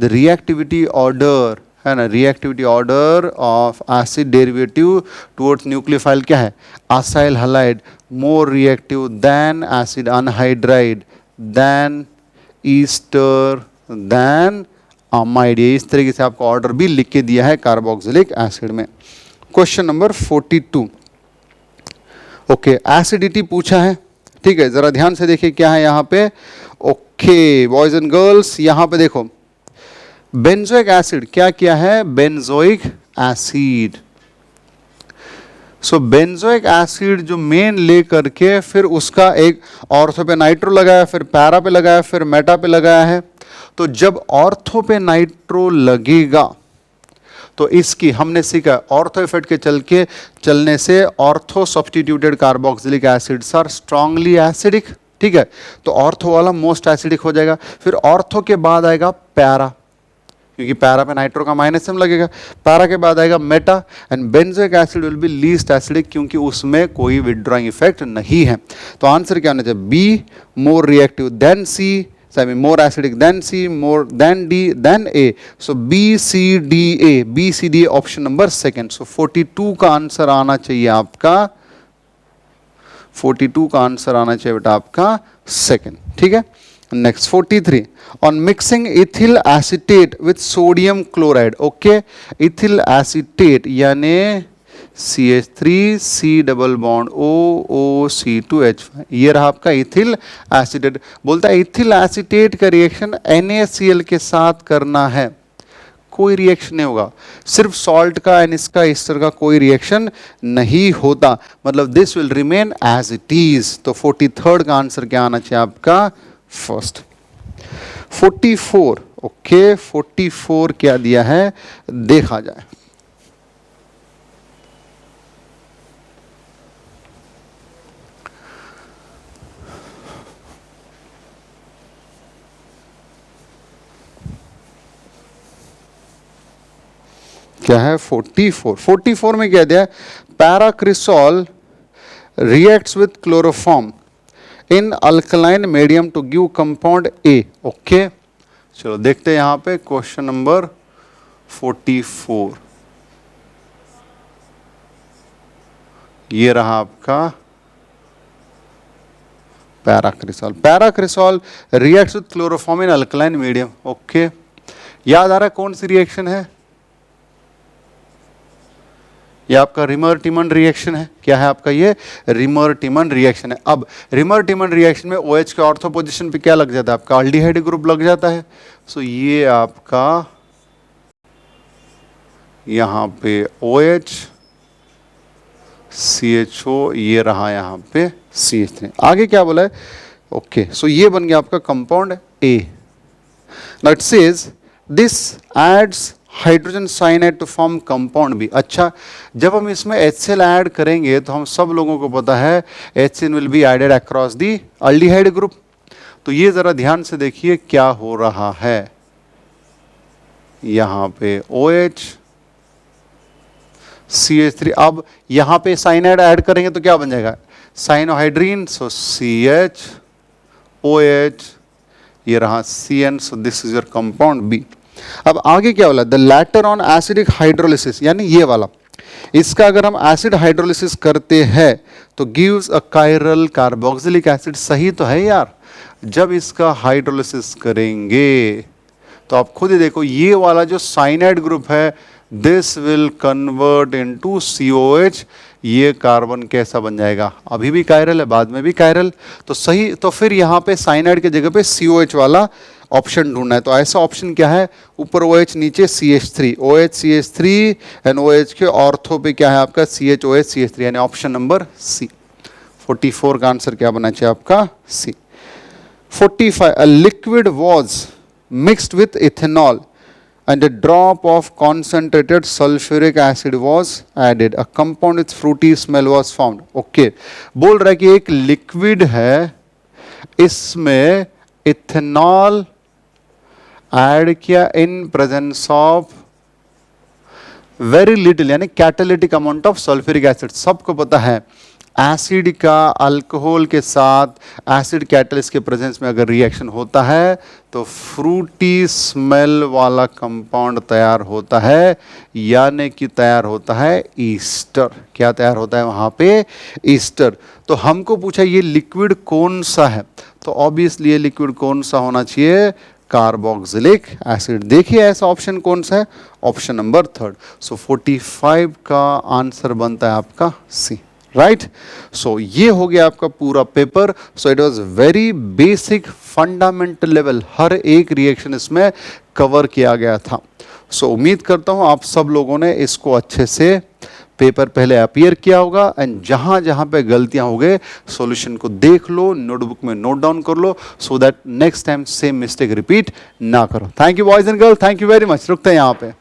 द रिएक्टिविटी ऑर्डर है ना, reactivity order of acid derivative towards nucleophile क्या है, acyl halide more reactive than acid anhydride than ester than amide. इस तरीके से आपको ऑर्डर भी लिख के दिया है कार्बोक्सिलिक एसिड में। Question number 42। ओके, एसिडिटी पूछा है, ठीक है, जरा ध्यान से देखिए क्या है यहाँ पे। ओके बॉयज एंड गर्ल्स, यहाँ पे देखो बेंजोइक एसिड क्या क्या है, बेंजोइक एसिड। सो बेंजोइक एसिड जो मेन ले करके फिर उसका एक ऑर्थो पे नाइट्रो लगाया, फिर पैरा पे लगाया, फिर मेटा पे लगाया है। तो जब ऑर्थो पे नाइट्रो लगेगा तो इसकी हमने सीखा ऑर्थो इफेक्ट के चलने से ortho substituted carboxylic acids are strongly acidic, ठीक है। तो ऑर्थो वाला मोस्ट एसिडिक हो जाएगा। फिर ऑर्थो के बाद आएगा पैरा, क्योंकि पैरा पे नाइट्रो का माइनस एम लगेगा। पैरा के बाद आएगा Meta and benzoic acid will be least acidic, क्योंकि उसमें कोई विड्रॉइंग इफेक्ट नहीं है। तो आंसर क्या होना चाहिए, B more reactive than C, more acidic than C, more than D, than A. So B, C, D, A. B, C, D, option number second. So 42 का आंसर आना चाहिए आपका, 42 का आंसर आना चाहिए बेटा आपका सेकंड, ठीक है। Next 43, on mixing ethyl acetate with sodium chloride. Okay, ethyl acetate यानी CH3 C double bond OOC2H5, ये रहा आपका इथिल एसिटेट। बोलता है इथिल एसिटेट का रिएक्शन NaCl के साथ करना है, कोई रिएक्शन नहीं होगा, सिर्फ सॉल्ट का एंड इसका ईस्टर का कोई रिएक्शन नहीं होता, मतलब this will remain as it is. तो 43rd का आंसर क्या आना चाहिए आपका, फर्स्ट। 44, ओके 44 क्या दिया है देखा जाए। क्या है 44 में क्या दिया है, paracresol reacts with chloroform in alkaline medium to give compound A. Okay, चलो देखते हैं यहां पे क्वेश्चन नंबर 44। ये रहा आपका paracresol reacts with chloroform in alkaline medium. Okay, याद आ रहा है कौन सी रिएक्शन है, ये आपका रिमर टिमन रिएक्शन है। क्या है आपका, ये रिमर टिमन रिएक्शन है। अब रिमर टिमन रिएक्शन में OH के ऑर्थो पोजीशन पे क्या लग जाता है, आपका अल्डिहाइड ग्रुप लग जाता है। सो ये आपका यहाँ पे OH CHO, ये रहा यहाँ पे CH3। आगे क्या बोला है, ओके सो ये बन गया आपका compound A। Now it says this adds hydrogen cyanide to form compound B. अच्छा, जब हम इसमें HCl ऐड करेंगे तो हम सब लोगों को पता है HCl will be added across the aldehyde group. तो ये जरा ध्यान से देखिए क्या हो रहा है, यहाँ पे OH CH3, अब यहाँ पे साइनाइड ऐड करेंगे तो क्या बन जाएगा, साइनोहाइड्रीन। सो CH OH, ये रहा CN, so this is your compound B. अब आगे क्या बोला, the latter on acidic hydrolysis, यानी ये वाला, इसका अगर हम एसिड हाइड्रोलिसिस करते हैं तो gives a chiral carboxylic acid. सही तो है यार, जब इसका हाइड्रोलिसिस करेंगे तो आप खुद ही देखो ये वाला जो साइनाइड ग्रुप है this will convert into COH, ये कार्बन कैसा बन जाएगा, अभी भी कायरल है बाद में भी कायरल, तो सही। तो फिर यहाँ पे साइनाइड की जगह पे COH वाला ऑप्शन ढूंढना है। तो ऐसा ऑप्शन क्या है, ऊपर OH नीचे CH3, OH CH3 and OH के ऑर्थो पे क्या है आपका CHOH CH3, यानी ऑप्शन नंबर C। 44 का आंसर क्या बना चाहिए आपका C। 45, a liquid was mixed with ethanol and a drop of concentrated sulfuric acid was added. A compound with fruity smell was found. Okay, बोल रहा है कि एक लिक्विड है, इसमें इथेनॉल ऐड किया in presence of very little, यानी catalytic amount of sulphuric acid. सबको पता है एसिड का अल्कोहल के साथ, एसिड कैटलिस्ट के प्रेजेंस में अगर रिएक्शन होता है तो फ्रूटी स्मेल वाला कंपाउंड तैयार होता है, यानी कि तैयार होता है ईस्टर. क्या तैयार होता है वहां पे? ईस्टर. तो हमको पूछा ये लिक्विड कौन सा है, तो ऑब्वियसली ये लिक्विड कौन सा होना चाहिए? Carboxylic acid. देखिए ऐसा ऑप्शन कौन सा है? Option number 3. सो 45 का आंसर बनता है आपका सी. राइट. सो ये हो गया आपका पूरा paper. So it was very basic fundamental level, हर एक रिएक्शन इसमें कवर किया गया था. सो उम्मीद करता हूं आप सब लोगों ने इसको अच्छे से पेपर पहले अपीयर किया होगा, एंड जहां जहां पे गलतियां हो गए सॉल्यूशन को देख लो, नोटबुक में नोट डाउन कर लो, so that next time same mistake repeat ना करो. Thank you boys and girl, thank you very much. रुकते हैं यहां पे.